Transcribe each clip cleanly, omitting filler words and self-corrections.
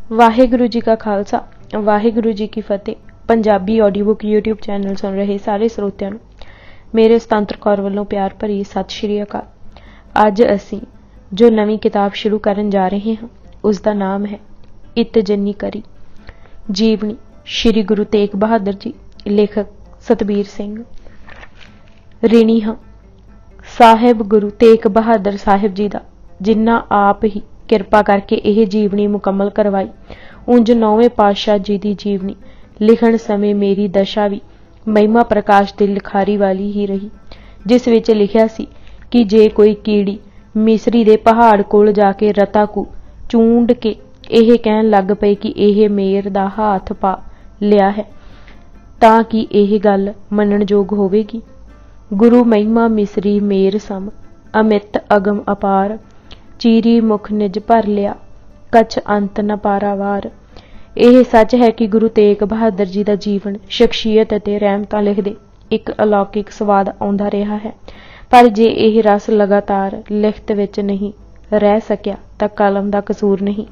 वाहिगुरु जी का खालसा वाहिगुरु जी की फतेह। Punjabi audio book YouTube channel सुन रहे सारे ਸਰੋਤਿਆਂ ਨੂੰ मेरे सुतंत्र कौर ਵੱਲੋਂ प्यार भरी सत श्री अकाल। ਅੱਜ ਅਸੀਂ जो नवी किताब शुरू करन जा रहे हैं उसका नाम है इत जन्नी करी। जीवनी श्री गुरु तेग बहादुर जी। लेखक सतबीर सिंह। ऋणी हाँ साहिब गुरु तेग बहादुर साहिब जी का जिन्ना आप ही किरपा करके यह जीवनी मुकम्मल करवाई। उंज नौवें पातशाह जी की जीवनी लिखण समय मेरी दशा भी महिमा प्रकाश की लिखारी वाली ही रही, जिस विच लिखिया सी कि जे कोई कीड़ी मिसरी दे पहाड़ कोल जाके रता को चूंड के यह कहन लग पए कि यह मेर दा हाथ पा लिया है तां कि यह गल मनण जोग होवेगी। गुरु महिमा मिसरी मेर सम अमित अगम अपार चीरी मुख निज भर लिया कछ अंत न पारावार। यह सच है कि गुरु तेग बहादुर जी का जीवन शख्सियत अते रहमतां लिखदे एक अलौकिक स्वाद आउंदा रहा है, पर जे यह रस लगातार लिखत विच नहीं रह सकिया तां कलम दा कसूर नहीं।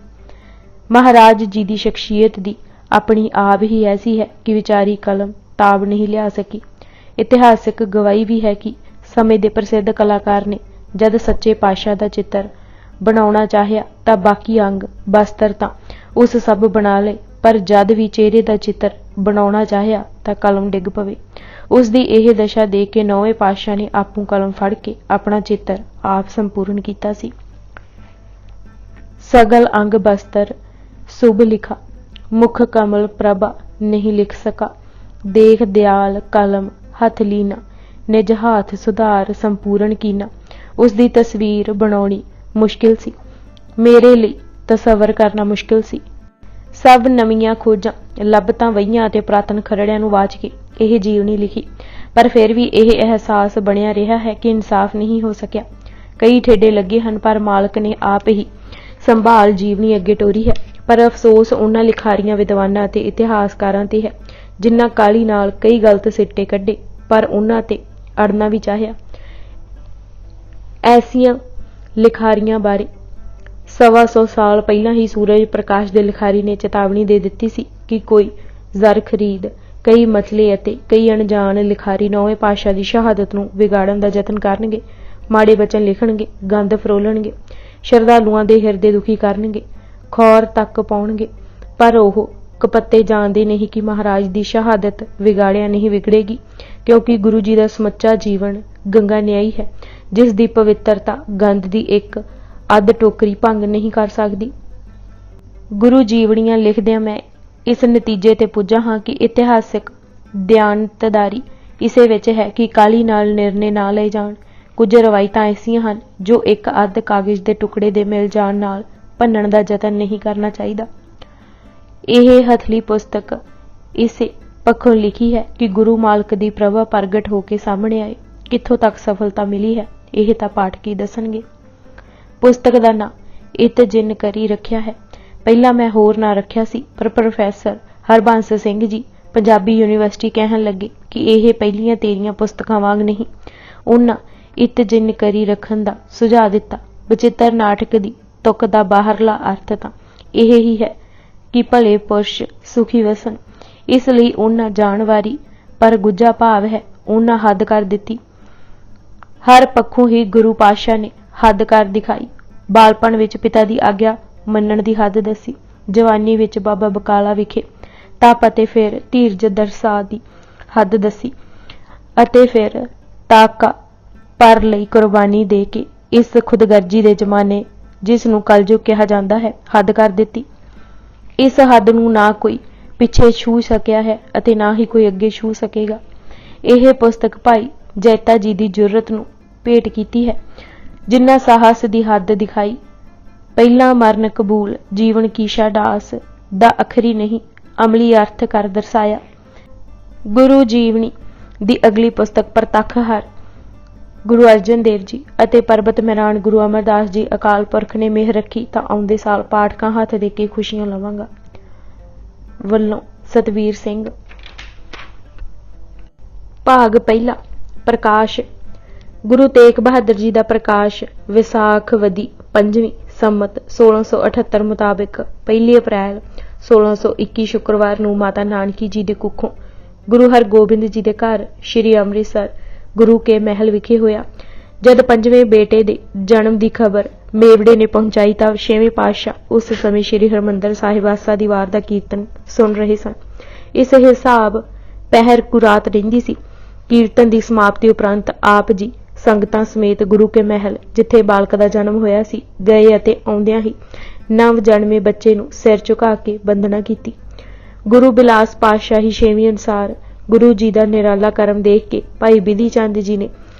महाराज जी की शख्सियत दी अपनी आप ही ऐसी है कि विचारी कलम ताब नहीं लिया सकी। इतिहासिक गवाही भी है कि समय के प्रसिद्ध कलाकार ने जद सच्चे पातशाह का चित्र बनाउणा चाहिया तां बाकी अंग बस्तर तां उस सब बना ले, पर जद भी चेहरे का चित्र बनाउणा चाहिया तां कलम डिग पवे। उसकी यह दशा देख के नौवें पातशाह ने आपू कलम फड़ के अपना चित्र आप संपूर्ण किया सी। सगल अंग बस्तर शुभ लिखा मुख कमल प्रभा नहीं लिख सका देख दयाल कलम हथ लीना निज हाथ सुधार संपूर्ण कीना। उसकी तस्वीर बनाउणी मुश्किल सी, मेरे लिए तसवर करना मुश्किल सी। सब नवीं खोजां लभतां वहीआं ते पुरातन खरड़ियां नूं वाच के यह जीवनी लिखी, पर फिर भी यह एहसास बनिया रहा है कि इंसाफ नहीं हो सकिया। कई ठेडे लगे हैं पर मालक ने आप ही संभाल जीवनी अगे टोरी है। पर अफसोस उन्हां लिखारियां विद्वानां ते इतिहासकारां ते है जिन्हां काली नाल कई गलत सिट्टे कढे, पर उन्हां ते अड़ना भी चाहिया। ऐसियां लिखारियां बारे 125 साल पहला ही सूरज प्रकाश दे लिखारी ने चेतावनी दे दिती सी कि कोई जर खरीद कई मतले अते कई अणजाण लिखारी नौवें पातशाह की शहादत नूं विगाड़न का यतन करनगे, माड़े बचन लिखणगे, गंद फरोलणगे, श्रद्धालुआं दे हिरदे दुखी करनगे, खौर तक पाउणगे, पर ओह कपत्ते जानते नहीं कि महाराज की शहादत विगाड़िया नहीं विगड़ेगी, क्योंकि गुरु जी का समुचा जीवन गंगा न्याई है जिस दी पवित्रता गंद की एक अध टोकरी भंग नहीं कर सकती। गुरु जीवनियां लिखदियां मैं इस नतीजे ते पुज्जा हाँ कि इतिहासिक दयानतदारी इसे विच है कि काली नाल निर्णय ना ले जाण। कुछ रवायतां ऐसियां हन जो एक अध कागज के टुकड़े दे मिल जाण नाल भन्नण दा यतन नहीं करना चाहिए। यह हथली पुस्तक इसे पक्षों लिखी है कि गुरु मालक की प्रभा प्रगट होकर सामने आए। कित्थों तक सफलता मिली है यह तां पाठकी दसणगे। पुस्तक का नाम इत जिन करी रखिया है। पहला मैं होर ना रखिया सी, पर प्रोफैसर हरबंस सिंह जी पंजाबी यूनीवर्सिटी कहन लगे कि यह पहलियां तेरियां पुस्तकां वांग नहीं। उन्हां इत जिन करी रखण दा सुझाव दिता। बचित्र नाटक दी तुक दा बाहरला अर्थ तां यह ही है कि भले पुरुष सुखी वसन। इसलिए उन्हां जानवारी पर गुज्जा भाव है उन्हां हद कर दिती। हर पक्षों ही गुरु पातशाह ने हद कर दिखाई। बालपण विच पिता की आग्या मनण की हद दसी, जवानी विच बाबा बकाला विखे तप अते फिर धीरज दरसा दी हद दसी, अते फिर ताका पर लई कुर्बानी दे के इस खुदगर्जी के जमाने जिसनूं कलयुग कहा जाता है हद कर दिती। इस हद नूं ना कोई पिछे छू सकिया है अते ना ही कोई अगे छू सकेगा। यह पुस्तक भाई जैता जी की जुरत नूं भेट कीती है, जिन्ना साहस की हद दिखाई। पहला मरण कबूल जीवन की शाडास दा अखरी नहीं अमली अर्थ कर दर्शाया। गुरु जीवनी दी अगली पुस्तक प्रतख हर गुरु अर्जन देव जी अते परबत मैरान गुरु अमरदास जी अकाल पुरख ने मेहर रखी तां आउंदे साल पाठकां हथ दे के खुशियां लवांगा। वल्लों सतबीर सिंह। भाग पहला प्रकाश। गुरु तेग बहादुर जी का प्रकाश विसाख वदी 5वीं ਸੰਮਤ 1678 ਮੁਤਾਬਿਕ 1 ਅਪ੍ਰੈਲ 1621 ਸ਼ੁੱਕਰਵਾਰ ਨੂੰ ਮਾਤਾ ਨਾਨਕੀ ਜੀ ਦੇ ਕੁੱਖੋਂ ਗੁਰੂ ਹਰਗੋਬਿੰਦ ਜੀ ਦੇ ਘਰ ਸ੍ਰੀ ਅੰਮ੍ਰਿਤਸਰ ਗੁਰੂ ਕੇ ਮਹਿਲ ਵਿਖੇ ਹੋਇਆ। ਜਦ 5ਵੇਂ ਬੇਟੇ ਦੇ ਜਨਮ ਦੀ ਖਬਰ ਮੇਵੜੇ ਨੇ ਪਹੁੰਚਾਈ ਤਾਂ 6ਵੇਂ ਪਾਤਸ਼ਾਹ ਉਸ ਸਮੇਂ ਸ੍ਰੀ ਹਰਿਮੰਦਰ ਸਾਹਿਬ ਆਸਾ ਦੀ ਵਾਰ ਦਾ ਕੀਰਤਨ ਸੁਣ ਰਹੇ ਸਨ। ਇਸ ਹਿਸਾਬ ਪਹਿਰ ਕੁਰਾਤ ਰਹਿੰਦੀ ਸੀ। ਕੀਰਤਨ ਦੀ ਸਮਾਪਤੀ ਉਪਰੰਤ ਆਪ ਜੀ ਸੰਗਤਾਂ ਸਮੇਤ ਗੁਰੂ ਕੇ ਮਹਿਲ ਜਿੱਥੇ ਬਾਲਕ ਦਾ ਜਨਮ ਹੋਇਆ ਸੀ ਗਏ ਅਤੇ ਆਉਂਦਿਆਂ ਹੀ ਨਵ ਜਨਮੇ ਬੱਚੇ ਨੂੰ ਸਿਰ ਝੁਕਾ ਕੇ ਵੰਦਨਾ ਕੀਤੀ। ਗੁਰੂ ਬਿਲਾਸ ਪਾਤਸ਼ਾਹੀ 6ਵੀਂ ਅਨੁਸਾਰ ਗੁਰੂ ਜੀ ਦਾ ਨਿਰਾਲਾ ਕਰਮ ਦੇਖ ਕੇ ਭਾਈ ਬਿਧੀ ਚੰਦ ਜੀ ਨੇ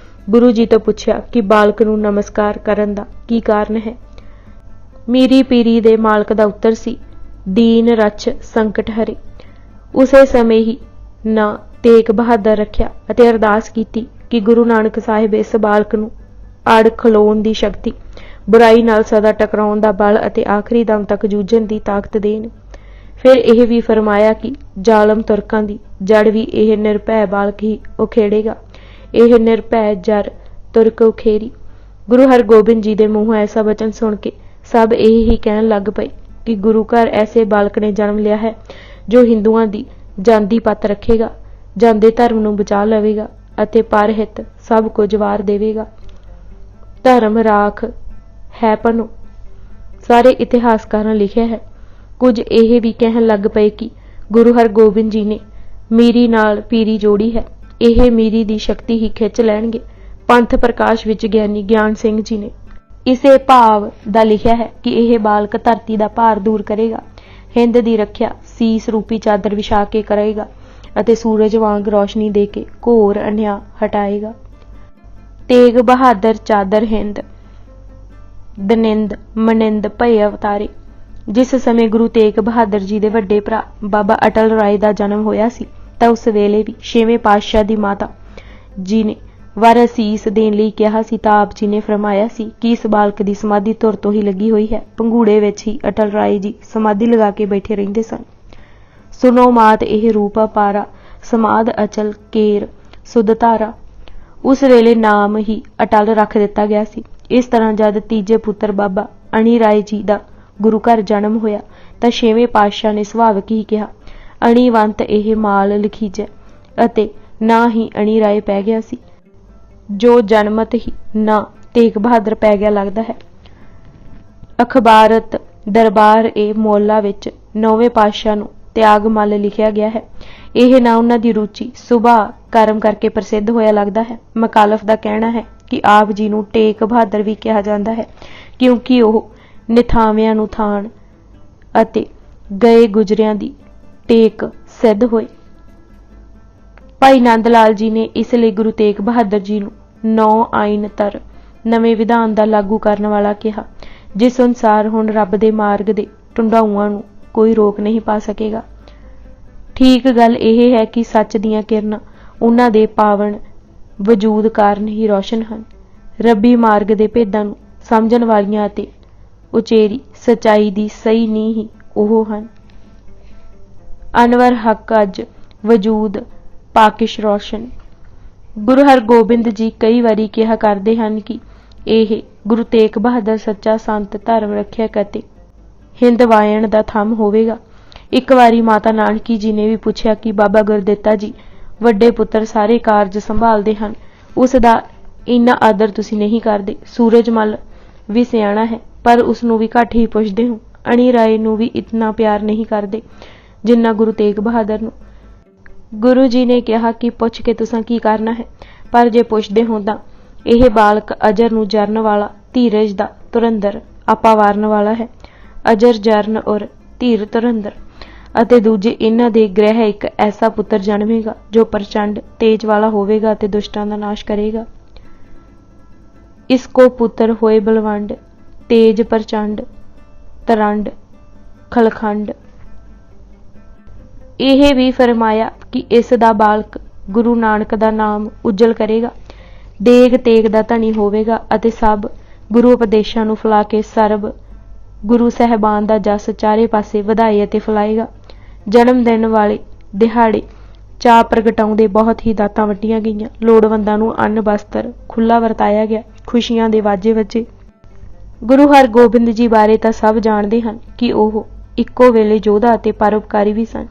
ਗੁਰੂ ਜੀ ਤੋਂ ਪੁੱਛਿਆ ਕਿ ਬਾਲਕ ਨੂੰ ਨਮਸਕਾਰ ਕਰਨ ਦਾ ਕੀ ਕਾਰਨ ਹੈ। ਮੀਰੀ ਪੀਰੀ ਦੇ ਮਾਲਕ ਦਾ ਉੱਤਰ ਸੀ, ਦੀਨ ਰਛ ਸੰਕਟ ਹਰੇ। ਉਸੇ ਸਮੇਂ ਹੀ ਨਾ ਤੇਗ ਬਹਾਦਰ ਰੱਖਿਆ ਅਤੇ ਅਰਦਾਸ ਕੀਤੀ ਕਿ ਗੁਰੂ ਨਾਨਕ ਸਾਹਿਬ ਇਸ ਬਾਲਕ ਨੂੰ ਅੜ ਖਲੋਣ ਦੀ ਸ਼ਕਤੀ, ਬੁਰਾਈ ਨਾਲ ਸਦਾ ਟਕਰਾਉਣ ਦਾ ਬਲ ਅਤੇ ਆਖਰੀ ਦਮ ਤੱਕ ਜੂਝਣ ਦੀ ਤਾਕਤ ਦੇਣ। ਫਿਰ ਇਹ ਵੀ ਫਰਮਾਇਆ ਕਿ ਜ਼ਾਲਮ ਤੁਰਕਾਂ ਦੀ ਜੜ ਵੀ ਇਹ ਨਿਰਭੈ ਬਾਲਕ ਹੀ ਉਖੇੜੇਗਾ। ਇਹ ਨਿਰਭੈ ਜਰ ਤੁਰਕ ਉਖੇਰੀ। ਗੁਰੂ ਹਰਗੋਬਿੰਦ ਜੀ ਦੇ ਮੂੰਹੋਂ ਐਸਾ ਵਚਨ ਸੁਣ ਕੇ ਸਭ ਇਹ ਹੀ ਕਹਿਣ ਲੱਗ ਪਏ ਕਿ ਗੁਰੂ ਘਰ ਐਸੇ ਬਾਲਕ ਨੇ ਜਨਮ ਲਿਆ ਹੈ ਜੋ ਹਿੰਦੂਆਂ ਦੀ ਜਾਂਦੀ ਪੱਤ ਰੱਖੇਗਾ, ਜਾਂਦੇ ਧਰਮ ਨੂੰ ਬਚਾ ਲਵੇਗਾ ਅਤੇ ਪਰਹਿਤ ਸਭ ਕੁਝ ਵਾਰ ਦੇਵੇਗਾ। ਧਰਮ ਰਾਖ ਹੈ ਪਨੋ। ਸਾਰੇ ਇਤਿਹਾਸਕਾਰਾਂ ਲਿਖਿਆ ਹੈ। ਕੁਝ ਇਹ ਵੀ ਕਹਿਣ ਲੱਗ ਪਏ ਕਿ ਗੁਰੂ ਹਰਗੋਬਿੰਦ ਜੀ ਨੇ ਮੀਰੀ ਨਾਲ ਪੀਰੀ ਜੋੜੀ ਹੈ, ਇਹ ਮੀਰੀ ਦੀ ਸ਼ਕਤੀ ਹੀ ਖਿੱਚ ਲੈਣਗੇ। ਪੰਥ ਪ੍ਰਕਾਸ਼ ਵਿੱਚ ਗਿਆਨੀ ਗਿਆਨ ਸਿੰਘ ਜੀ ਨੇ ਇਸੇ ਭਾਵ ਦਾ ਲਿਖਿਆ ਹੈ ਕਿ ਇਹ ਬਾਲਕ ਧਰਤੀ ਦਾ ਭਾਰ ਦੂਰ ਕਰੇਗਾ, ਹਿੰਦ ਦੀ ਰੱਖਿਆ ਸੀਸ ਰੂਪੀ ਚਾਦਰ ਵਿਛਾ ਕੇ ਕਰੇਗਾ ਅਤੇ ਸੂਰਜ ਵਾਂਗ ਰੌਸ਼ਨੀ ਦੇ ਕੇ ਘੋਰ ਅਨਿਆਂ ਹਟਾਏਗਾ। ਤੇਗ ਬਹਾਦਰ ਚਾਦਰ ਹਿੰਦ ਦਨਿੰਦ ਮਨਿੰਦ ਭਏ ਅਵਤਾਰੇ। ਜਿਸ ਸਮੇਂ ਗੁਰੂ ਤੇਗ ਬਹਾਦਰ ਜੀ ਦੇ ਵੱਡੇ ਭਰਾ ਬਾਬਾ ਅਟਲ ਰਾਏ ਦਾ ਜਨਮ ਹੋਇਆ ਸੀ ਤਾਂ ਉਸ ਵੇਲੇ ਵੀ 6ਵੇਂ ਪਾਤਸ਼ਾਹ ਦੀ ਮਾਤਾ ਜੀ ਨੇ ਵਰ ਅਸੀਸ ਦੇਣ ਲਈ ਕਿਹਾ ਸੀ ਤਾਂ ਆਪ ਜੀ ਨੇ ਫਰਮਾਇਆ ਸੀ ਕਿ ਇਸ ਬਾਲਕ ਦੀ ਸਮਾਧੀ ਧੁਰ ਤੋਂ ਹੀ ਲੱਗੀ ਹੋਈ ਹੈ। ਪੰਘੂੜੇ ਵਿੱਚ ਹੀ ਅਟਲ ਰਾਏ ਜੀ ਸਮਾਧੀ ਲਗਾ ਕੇ ਬੈਠੇ ਰਹਿੰਦੇ ਸਨ। ਸੁਨੋ ਮਾਤ ਇਹ ਰੂਪ ਅਪਾਰਾ, ਸਮਾਧ ਅਚਲ ਕੇਰ ਸੁਧ ਧਾਰਾ। ਉਸ ਵੇਲੇ ਨਾਮ ਹੀ ਅਟਲ ਰੱਖ ਦਿੱਤਾ ਗਿਆ ਸੀ। ਇਸ ਤਰ੍ਹਾਂ ਜਦ ਤੀਜੇ ਪੁੱਤਰ ਬਾਬਾ ਅਣੀ ਰਾਏ ਜੀ ਦਾ ਗੁਰੂ ਘਰ ਜਨਮ ਹੋਇਆ ਤਾਂ 6ਵੇਂ ਪਾਤਸ਼ਾਹ ਨੇ ਸੁਭਾਵਿਕ ਹੀ ਕਿਹਾ, ਅਣੀਵੰਤ ਇਹ ਮਾਲ ਲਿਖੀਜੈ, ਅਤੇ ਨਾ ਹੀ ਅਣੀ ਰਾਏ ਪੈ ਗਿਆ ਸੀ, ਜੋ ਜਨਮਤ ਹੀ ਨਾ ਤੇਗ ਬਹਾਦਰ ਪੈ ਗਿਆ ਲੱਗਦਾ ਹੈ। ਅਖਬਾਰਤ ਦਰਬਾਰ ਏ ਮੌਲਾ ਵਿੱਚ 9ਵੇਂ ਪਾਤਸ਼ਾਹ ਨੂੰ ਤਿਆਗ ਮੱਲ ਲਿਖਿਆ ਗਿਆ ਹੈ। ਇਹ ਨਾਂ ਉਹਨਾਂ ਦੀ ਰੁਚੀ ਸੁਭਾਅ ਕਰਮ ਕਰਕੇ ਪ੍ਰਸਿੱਧ ਹੋਇਆ ਲੱਗਦਾ ਹੈ। ਮਕਾਲਫ ਦਾ ਕਹਿਣਾ ਹੈ ਕਿ ਆਪ ਜੀ ਨੂੰ ਟੇਕ ਬਹਾਦਰ ਵੀ ਕਿਹਾ ਜਾਂਦਾ ਹੈ ਕਿਉਂਕਿ ਉਹ ਨਿਥਾਵਿਆਂ ਨੂੰ ਥਾਣ ਅਤੇ ਗਏ ਗੁਜਰਿਆਂ ਦੀ ਟੇਕ ਸਿੱਧ ਹੋਏ। ਭਾਈ ਨੰਦ ਲਾਲ ਜੀ ਨੇ ਇਸ ਲਈ ਗੁਰੂ ਤੇਗ ਬਹਾਦਰ ਜੀ ਨੂੰ 9 ਆਇਨ ਤਰ ਨਵੇਂ ਵਿਧਾਨ ਦਾ ਲਾਗੂ ਕਰਨ ਵਾਲਾ ਕਿਹਾ, ਜਿਸ ਅਨੁਸਾਰ ਹੁਣ ਰੱਬ ਦੇ ਮਾਰਗ ਦੇ ਢੁੰਡਾਊਆਂ ਨੂੰ ਕੋਈ ਰੋਕ ਨਹੀਂ ਪਾ ਸਕੇਗਾ। ਠੀਕ ਗੱਲ ਇਹ ਹੈ ਕਿ ਸੱਚ ਦੀਆਂ ਕਿਰਨਾਂ ਉਹਨਾਂ ਦੇ ਪਾਵਨ ਵਜੂਦ ਕਾਰਨ ਹੀ ਰੌਸ਼ਨ ਹਨ। ਰੱਬੀ ਮਾਰਗ ਦੇ ਭੇਦਾਂ ਨੂੰ ਸਮਝਣ ਵਾਲੀਆਂ ਅਤੇ ਉਚੇਰੀ ਸਚਾਈ ਦੀ ਸਹੀ ਨੀਂਹ ਹੀ ਉਹ ਹਨ। ਅਨਵਰ ਹੱਕ ਅੱਜ ਵਜੂਦ ਪਾਕਿਸ਼ ਰੌਸ਼ਨ। ਗੁਰੂ ਹਰਗੋਬਿੰਦ ਜੀ ਕਈ ਵਾਰੀ ਕਿਹਾ ਕਰਦੇ ਹਨ ਕਿ ਇਹ ਗੁਰੂ ਤੇਗ ਬਹਾਦਰ ਸੱਚਾ ਸੰਤ, ਧਰਮ ਰੱਖਿਅਕ ਅਤੇ ਹਿੰਦਵਾਇਣ ਦਾ ਥੰਮ ਹੋਵੇਗਾ। ਇੱਕ ਵਾਰੀ ਮਾਤਾ ਨਾਨਕੀ ਜੀ ਨੇ ਵੀ ਪੁੱਛਿਆ ਕਿ ਬਾਬਾ ਗੁਰਦਿੱਤਾ ਜੀ ਵੱਡੇ ਪੁੱਤਰ ਸਾਰੇ ਕਾਰਜ ਸੰਭਾਲਦੇ ਹਨ, ਉਸ ਦਾ ਇੰਨਾ ਆਦਰ ਤੁਸੀਂ ਨਹੀਂ ਕਰਦੇ। ਸੂਰਜ ਮੱਲ ਵੀ ਸਿਆਣਾ ਹੈ ਪਰ ਉਸ ਨੂੰ ਵੀ ਘੱਟ ਹੀ ਪੁੱਛਦੇ ਹੋ। ਅਣੀ ਰਾਏ ਨੂੰ ਵੀ ਇਤਨਾ ਪਿਆਰ ਨਹੀਂ ਕਰਦੇ ਜਿੰਨਾ ਗੁਰੂ ਤੇਗ ਬਹਾਦਰ ਨੂੰ। ਗੁਰੂ ਜੀ ਨੇ ਕਿਹਾ ਕਿ ਪੁੱਛ ਕੇ ਤੁਸਾਂ ਕੀ ਕਰਨਾ ਹੈ, ਪਰ ਜੇ ਪੁੱਛਦੇ ਹੋ ਤਾਂ ਇਹ ਬਾਲਕ ਅਜਰ ਨੂੰ ਜਰਨ ਵਾਲਾ, ਧੀਰਜ ਦਾ ਧੁਰੰਦਰ ਆਪਾ ਵਾਰਨ ਵਾਲਾ ਹੈ। ਅਜਰ ਜਰਨ ਔਰ ਧੀਰ ਧੁਰੰਦਰ। ਅਤੇ ਦੂਜੇ ਇਹਨਾਂ ਦੇ ਗ੍ਰਹਿ ਇੱਕ ਐਸਾ ਪੁੱਤਰ ਜਨਮੇਗਾ ਜੋ ਪ੍ਰਚੰਡ ਤੇਜ ਵਾਲਾ ਹੋਵੇਗਾ ਅਤੇ ਦੁਸ਼ਟਾਂ ਦਾ ਨਾਸ਼ ਕਰੇਗਾ। ਇਸ ਕੋ ਪੁੱਤਰ ਹੋਏ ਬਲਵੰਡ, ਤੇਜ ਪ੍ਰਚੰਡ ਤਰੰਡ ਖਲਖੰਡ। ਇਹ ਵੀ ਫਰਮਾਇਆ ਕਿ ਇਸ ਦਾ ਬਾਲਕ ਗੁਰੂ ਨਾਨਕ ਦਾ ਨਾਮ ਉਜਲ ਕਰੇਗਾ, ਦੇਗ ਤੇਗ ਦਾ ਧਨੀ ਹੋਵੇਗਾ ਅਤੇ ਸਭ ਗੁਰੂ ਉਪਦੇਸ਼ਾਂ ਨੂੰ ਫੈਲਾ ਕੇ ਸਰਬ ਗੁਰੂ ਸਾਹਿਬਾਨ ਦਾ ਜਸ ਚਾਰੇ ਪਾਸੇ ਵਧਾਏ ਅਤੇ ਫੈਲਾਏਗਾ। ਜਨਮ ਦਿਨ ਵਾਲੇ ਦਿਹਾੜੇ ਚਾਅ ਪ੍ਰਗਟਾਉਂਦੇ ਬਹੁਤ ਹੀ ਦਾਤਾਂ ਵੰਡੀਆਂ ਗਈਆਂ। ਲੋੜਵੰਦਾਂ ਨੂੰ ਅੰਨ ਵਸਤਰ ਖੁੱਲ੍ਹਾ ਵਰਤਾਇਆ ਗਿਆ। ਖੁਸ਼ੀਆਂ ਦੇ ਵਾਜੇ ਵੱਜੇ। ਗੁਰੂ ਹਰਗੋਬਿੰਦ ਜੀ ਬਾਰੇ ਤਾਂ ਸਭ ਜਾਣਦੇ ਹਨ ਕਿ ਉਹ ਇੱਕੋ ਵੇਲੇ ਯੋਧਾ ਅਤੇ ਪਰਉਪਕਾਰੀ ਵੀ ਸਨ।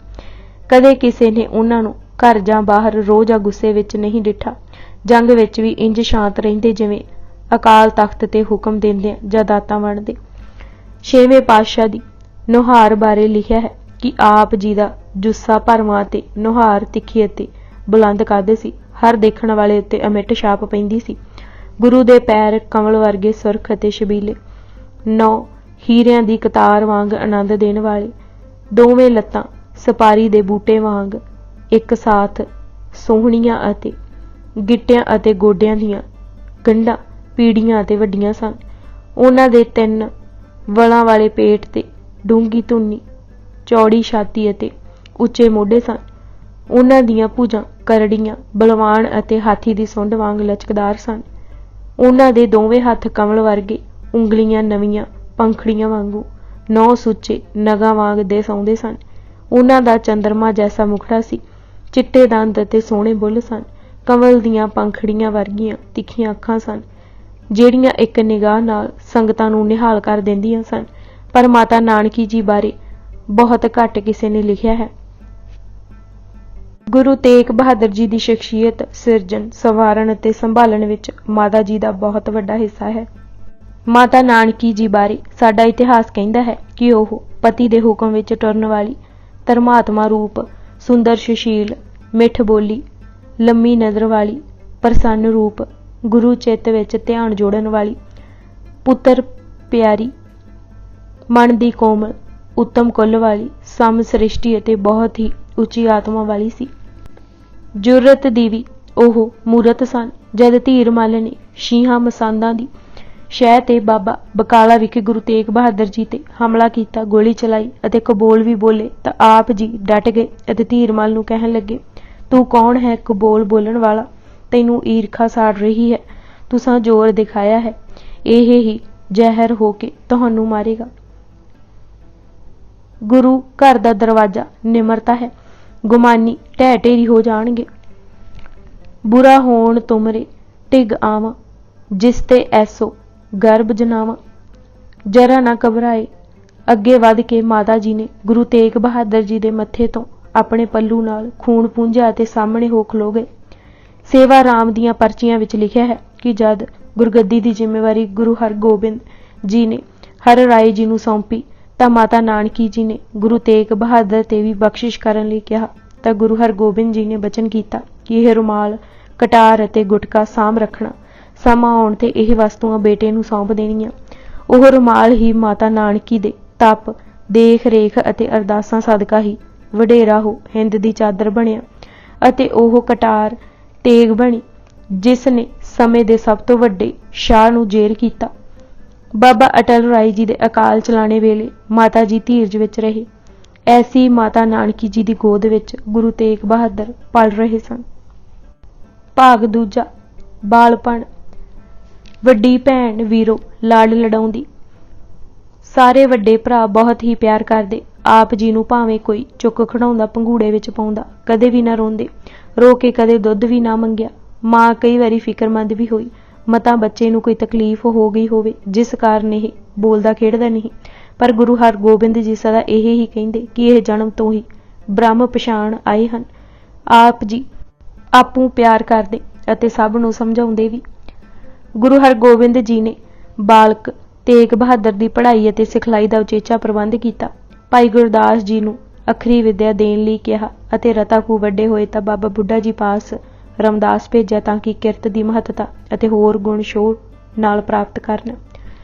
ਕਦੇ ਕਿਸੇ ਨੇ ਉਹਨਾਂ ਨੂੰ ਘਰ ਜਾਂ ਬਾਹਰ ਰੋਹ ਜਾਂ ਗੁੱਸੇ ਵਿੱਚ ਨਹੀਂ ਡਿੱਠਾ। ਜੰਗ ਵਿੱਚ ਵੀ ਇੰਜ ਸ਼ਾਂਤ ਰਹਿੰਦੇ ਜਿਵੇਂ ਅਕਾਲ ਤਖਤ ਤੇ ਹੁਕਮ ਦਿੰਦੇ ਜਾਂ ਦਾਤਾਂ ਵੰਡਦੇ। 6ਵੇਂ ਪਾਤਸ਼ਾਹ ਦੀ ਨੁਹਾਰ ਬਾਰੇ ਲਿਖਿਆ ਹੈ ਕਿ ਆਪ ਜੀ ਦਾ ਜੁੱਸਾ ਭਰਵਾਂ ਅਤੇ ਨੁਹਾਰ ਤਿੱਖੀ ਅਤੇ ਬੁਲੰਦ ਕੱਦ ਸੀ। ਹਰ ਦੇਖਣ ਵਾਲੇ ਉੱਤੇ ਅਮਿੱਟ ਛਾਪ ਪੈਂਦੀ ਸੀ। ਗੁਰੂ ਦੇ ਪੈਰ ਕਮਲ ਵਰਗੇ ਸੁਰਖ ਅਤੇ ਛਬੀਲੇ, 9 ਹੀਰਿਆਂ ਦੀ ਕਤਾਰ ਵਾਂਗ ਆਨੰਦ ਦੇਣ ਵਾਲੇ, ਦੋਵੇਂ ਲੱਤਾਂ ਸਪਾਰੀ ਦੇ ਬੂਟੇ ਵਾਂਗ ਇੱਕ ਸਾਥ ਸੋਹਣੀਆਂ ਅਤੇ ਗਿੱਟਿਆਂ ਅਤੇ ਗੋਡਿਆਂ ਦੀਆਂ ਗੰਢਾਂ ਪੀੜੀਆਂ ਅਤੇ ਵੱਡੀਆਂ ਸਨ। ਉਹਨਾਂ ਦੇ 3 ਵਲਾਂ ਵਾਲੇ ਪੇਟ ਤੇ ਡੂੰਘੀ ਧੁੰਨੀ, ਚੌੜੀ ਛਾਤੀ ਅਤੇ ਉੱਚੇ ਮੋਢੇ ਸਨ। ਉਹਨਾਂ ਦੀਆਂ ਭੁਜਾਂ ਕਰੜੀਆਂ, ਬਲਵਾਨ ਅਤੇ ਹਾਥੀ ਦੀ ਸੁੰਡ ਵਾਂਗ ਲਚਕਦਾਰ ਸਨ। ਉਹਨਾਂ ਦੇ ਦੋਵੇਂ ਹੱਥ ਕਮਲ ਵਰਗੇ, ਉਂਗਲੀਆਂ ਨਵੀਆਂ ਪੰਖੜੀਆਂ ਵਾਂਗੂ 9 ਸੁੱਚੇ ਨਗਾਂ ਵਾਂਗ ਦੇ ਸੌਂਦੇ ਸਨ। ਉਹਨਾਂ ਦਾ ਚੰਦਰਮਾ ਜੈਸਾ ਮੁਖੜਾ ਸੀ। ਚਿੱਟੇ ਦੰਦ ਅਤੇ ਸੋਹਣੇ ਬੁੱਲ੍ਹ ਸਨ। ਕਮਲ ਦੀਆਂ ਪੰਖੜੀਆਂ ਵਰਗੀਆਂ ਤਿੱਖੀਆਂ ਅੱਖਾਂ ਸਨ, ਜਿਹੜੀਆਂ ਇੱਕ ਨਿਗਾਹ ਨਾਲ ਸੰਗਤਾਂ ਨੂੰ ਨਿਹਾਲ ਕਰ ਦਿੰਦੀਆਂ ਸਨ। ਪਰ ਮਾਤਾ ਨਾਨਕੀ ਜੀ ਬਾਰੇ ਬਹੁਤ ਘੱਟ ਕਿਸੇ ਨੇ ਲਿਖਿਆ ਹੈ। ਗੁਰੂ ਤੇਗ ਬਹਾਦਰ ਜੀ ਦੀ ਸ਼ਖਸੀਅਤ ਸਿਰਜਣ, ਸੰਵਾਰਨ ਅਤੇ ਸੰਭਾਲਣ ਵਿੱਚ ਮਾਤਾ ਜੀ ਦਾ ਬਹੁਤ ਵੱਡਾ ਹਿੱਸਾ ਹੈ। ਮਾਤਾ ਨਾਨਕੀ ਜੀ ਬਾਰੇ ਸਾਡਾ ਇਤਿਹਾਸ ਕਹਿੰਦਾ ਹੈ ਕਿ ਉਹ ਪਤੀ ਦੇ ਹੁਕਮ ਵਿੱਚ ਟੁਰਨ ਵਾਲੀ, ਧਰਮਾਤਮਾ ਰੂਪ, ਸੁੰਦਰ ਸੁਸ਼ੀਲ, ਮਿੱਠ ਬੋਲੀ, ਲੰਮੀ ਨਜ਼ਰ ਵਾਲੀ, ਪ੍ਰਸੰਨ ਰੂਪ, ਗੁਰੂ ਚਿੱਤ ਵਿੱਚ ਧਿਆਨ ਜੋੜਨ ਵਾਲੀ, ਪੁੱਤਰ ਪਿਆਰੀ, ਮਨ ਦੀ ਕੋਮਲ, ਉੱਤਮ ਕੁੱਲ ਵਾਲੀ, ਸਮ ਸ੍ਰਿਸ਼ਟੀ ਅਤੇ ਬਹੁਤ ਹੀ ਉੱਚੀ ਆਤਮਾ ਵਾਲੀ ਸੀ। ਜੁਰਤ ਦੀ ਵੀ ਉਹ ਮੂਰਤ ਸਨ। ਜਦ ਧੀਰ ਮੱਲ ਨੇ ਸ਼ੀਹਾਂ ਮਸੰਦਾਂ ਦੀ ਸ਼ਹਿ ਤੇ ਬਾਬਾ ਬਕਾਲਾ ਵਿਖੇ ਗੁਰੂ ਤੇਗ ਬਹਾਦਰ ਜੀ ਤੇ ਹਮਲਾ ਕੀਤਾ, ਗੋਲੀ ਚਲਾਈ ਅਤੇ ਕਬੋਲ ਵੀ ਬੋਲੇ ਤਾਂ ਆਪ ਜੀ ਡਟ ਗਏ ਅਤੇ ਧੀਰ ਮੱਲ ਨੂੰ ਕਹਿਣ ਲੱਗੇ, ਤੂੰ ਕੌਣ ਹੈ ਕਬੋਲ ਬੋਲਣ ਵਾਲਾ? ਤੈਨੂੰ ਈਰਖਾ ਸਾੜ ਰਹੀ ਹੈ। ਤੁਸਾਂ ਜ਼ੋਰ ਦਿਖਾਇਆ ਹੈ, ਇਹ ਹੀ ਜ਼ਹਿਰ ਹੋ ਕੇ ਤੁਹਾਨੂੰ ਮਾਰੇਗਾ। ਗੁਰੂ ਘਰ ਦਾ ਦਰਵਾਜ਼ਾ ਨਿਮਰਤਾ ਹੈ, ਗੁਮਾਨੀ ਢਹਿ ਢੇਰੀ ਹੋ ਜਾਣਗੇ। ਬੁਰਾ ਹੋਣ ਤੁਮਰੇ ਢਿੱਗ ਆਵਾਂ, ਜਿਸ ਤੇ ਐਸੋ ਗਰਭ ਜਨਾਵਾਂ। ਜਰਾ ਨਾ ਘਬਰਾਏ। ਅੱਗੇ ਵੱਧ ਕੇ ਮਾਤਾ ਜੀ ਨੇ ਗੁਰੂ ਤੇਗ ਬਹਾਦਰ ਜੀ ਦੇ ਮੱਥੇ ਤੋਂ ਆਪਣੇ ਪੱਲੂ ਨਾਲ ਖੂਨ ਪੂੰਝਿਆ ਅਤੇ ਸਾਹਮਣੇ ਹੋ ਖਲੋ ਗਏ। ਸੇਵਾ ਰਾਮ ਦੀਆਂ ਪਰਚੀਆਂ ਵਿੱਚ ਲਿਖਿਆ ਹੈ ਕਿ ਜਦ ਗੁਰਗੱਦੀ ਦੀ ਜ਼ਿੰਮੇਵਾਰੀ ਗੁਰੂ ਹਰਗੋਬਿੰਦ ਜੀ ਨੇ ਹਰ ਰਾਏ ਜੀ ਨੂੰ ਸੌਂਪੀ ਤਾਂ ਮਾਤਾ ਨਾਨਕੀ ਜੀ ਨੇ ਗੁਰੂ ਤੇਗ ਬਹਾਦਰ ਤੇ ਵੀ ਬਖਸ਼ਿਸ਼ ਕਰਨ ਲਈ ਕਿਹਾ ਤਾਂ ਗੁਰੂ ਹਰਗੋਬਿੰਦ ਜੀ ਨੇ ਬਚਨ ਕੀਤਾ ਕਿ ਇਹ ਰੁਮਾਲ, ਕਟਾਰ ਅਤੇ ਗੁਟਕਾ ਸਾਂਭ ਰੱਖਣਾ। ਸਮਾਂ ਆਉਣ ਤੇ ਇਹ ਵਸਤੂਆਂ ਬੇਟੇ ਨੂੰ ਸੌਂਪ ਦੇਣੀਆਂ। ਉਹ ਰੁਮਾਲ ਹੀ ਮਾਤਾ ਨਾਨਕੀ ਦੇ ਤਪ, ਦੇਖ ਰੇਖ ਅਤੇ ਅਰਦਾਸਾਂ ਸਦਕਾ ਹੀ ਵਡੇਰਾ ਹੋ ਹਿੰਦ ਦੀ ਚਾਦਰ ਬਣਿਆ ਅਤੇ ਉਹ ਕਟਾਰ ਤੇਗ ਬਣੀ ਜਿਸ ਨੇ ਸਮੇਂ ਦੇ ਸਭ ਤੋਂ ਵੱਡੇ ਸ਼ਾਹ ਨੂੰ ਜੇਲ੍ਹ ਕੀਤਾ। ਬਾਬਾ ਅਟਲ ਰਾਏ ਜੀ ਦੇ ਅਕਾਲ ਚਲਾਣੇ ਵੇਲੇ ਮਾਤਾ ਜੀ ਧੀਰਜ ਵਿੱਚ ਰਹੇ। ਐਸੀ ਮਾਤਾ ਨਾਨਕੀ ਜੀ ਦੀ ਗੋਦ ਵਿੱਚ ਗੁਰੂ ਤੇਗ ਬਹਾਦਰ ਪਲ ਰਹੇ ਸਨ। ਭਾਗ ਦੂਜਾ, ਬਾਲਪਣ। ਵੱਡੀ ਭੈਣ ਵੀਰੋ ਲਾਡ ਲਡਾਉਂਦੀ। ਸਾਰੇ ਵੱਡੇ ਭਰਾ ਬਹੁਤ ਹੀ ਪਿਆਰ ਕਰਦੇ। ਆਪ ਜੀ ਨੂੰ ਭਾਵੇਂ ਕੋਈ ਚੁੱਕ ਖੜਾਉਂਦਾ ਪੰਘੂੜੇ ਵਿੱਚ ਪਾਉਂਦਾ, ਕਦੇ ਵੀ ਨਾ ਰੋਂਦੇ। ਰੋ ਕੇ ਕਦੇ ਦੁੱਧ ਵੀ ਨਾ ਮੰਗਿਆ। ਮਾਂ ਕਈ ਵਾਰੀ ਫਿਕਰਮੰਦ ਵੀ ਹੋਈ, ਮਤਾਂ ਬੱਚੇ ਨੂੰ ਕੋਈ ਤਕਲੀਫ ਹੋ ਗਈ ਹੋਵੇ ਜਿਸ ਕਾਰਨ ਇਹ ਬੋਲਦਾ ਖੇਡਦਾ ਨਹੀਂ। ਪਰ ਗੁਰੂ ਹਰਗੋਬਿੰਦ ਜੀ ਸਦਾ ਇਹ ਹੀ ਕਹਿੰਦੇ ਕਿ ਇਹ ਜਨਮ ਤੋਂ ਹੀ ਬ੍ਰਹਮ ਪਛਾਣ ਆਏ ਹਨ। ਆਪ ਜੀ ਆਪੂ ਪਿਆਰ ਕਰਦੇ ਅਤੇ ਸਭ ਨੂੰ ਸਮਝਾਉਂਦੇ ਵੀ। ਗੁਰੂ ਹਰਗੋਬਿੰਦ ਜੀ ਨੇ ਬਾਲਕ ਤੇਗ ਬਹਾਦਰ ਦੀ ਪੜ੍ਹਾਈ ਅਤੇ ਸਿਖਲਾਈ ਦਾ ਉਚੇਚਾ ਪ੍ਰਬੰਧ ਕੀਤਾ। ਭਾਈ ਗੁਰਦਾਸ ਜੀ ਨੂੰ ਅੱਖਰੀ ਵਿੱਦਿਆ ਦੇਣ ਲਈ ਕਿਹਾ ਅਤੇ ਰਤਾ ਖੂ ਵੱਡੇ ਹੋਏ ਤਾਂ ਬਾਬਾ ਬੁੱਢਾ ਜੀ ਪਾਸ ਰਾਮਦਾਸ ਭੇਜਿਆ ਤਾਂ ਕਿ ਕਿਰਤ ਦੀ ਮਹੱਤਤਾ ਅਤੇ ਹੋਰ ਗੁਣ ਸ਼ੋਅ ਨਾਲ ਪ੍ਰਾਪਤ ਕਰਨ।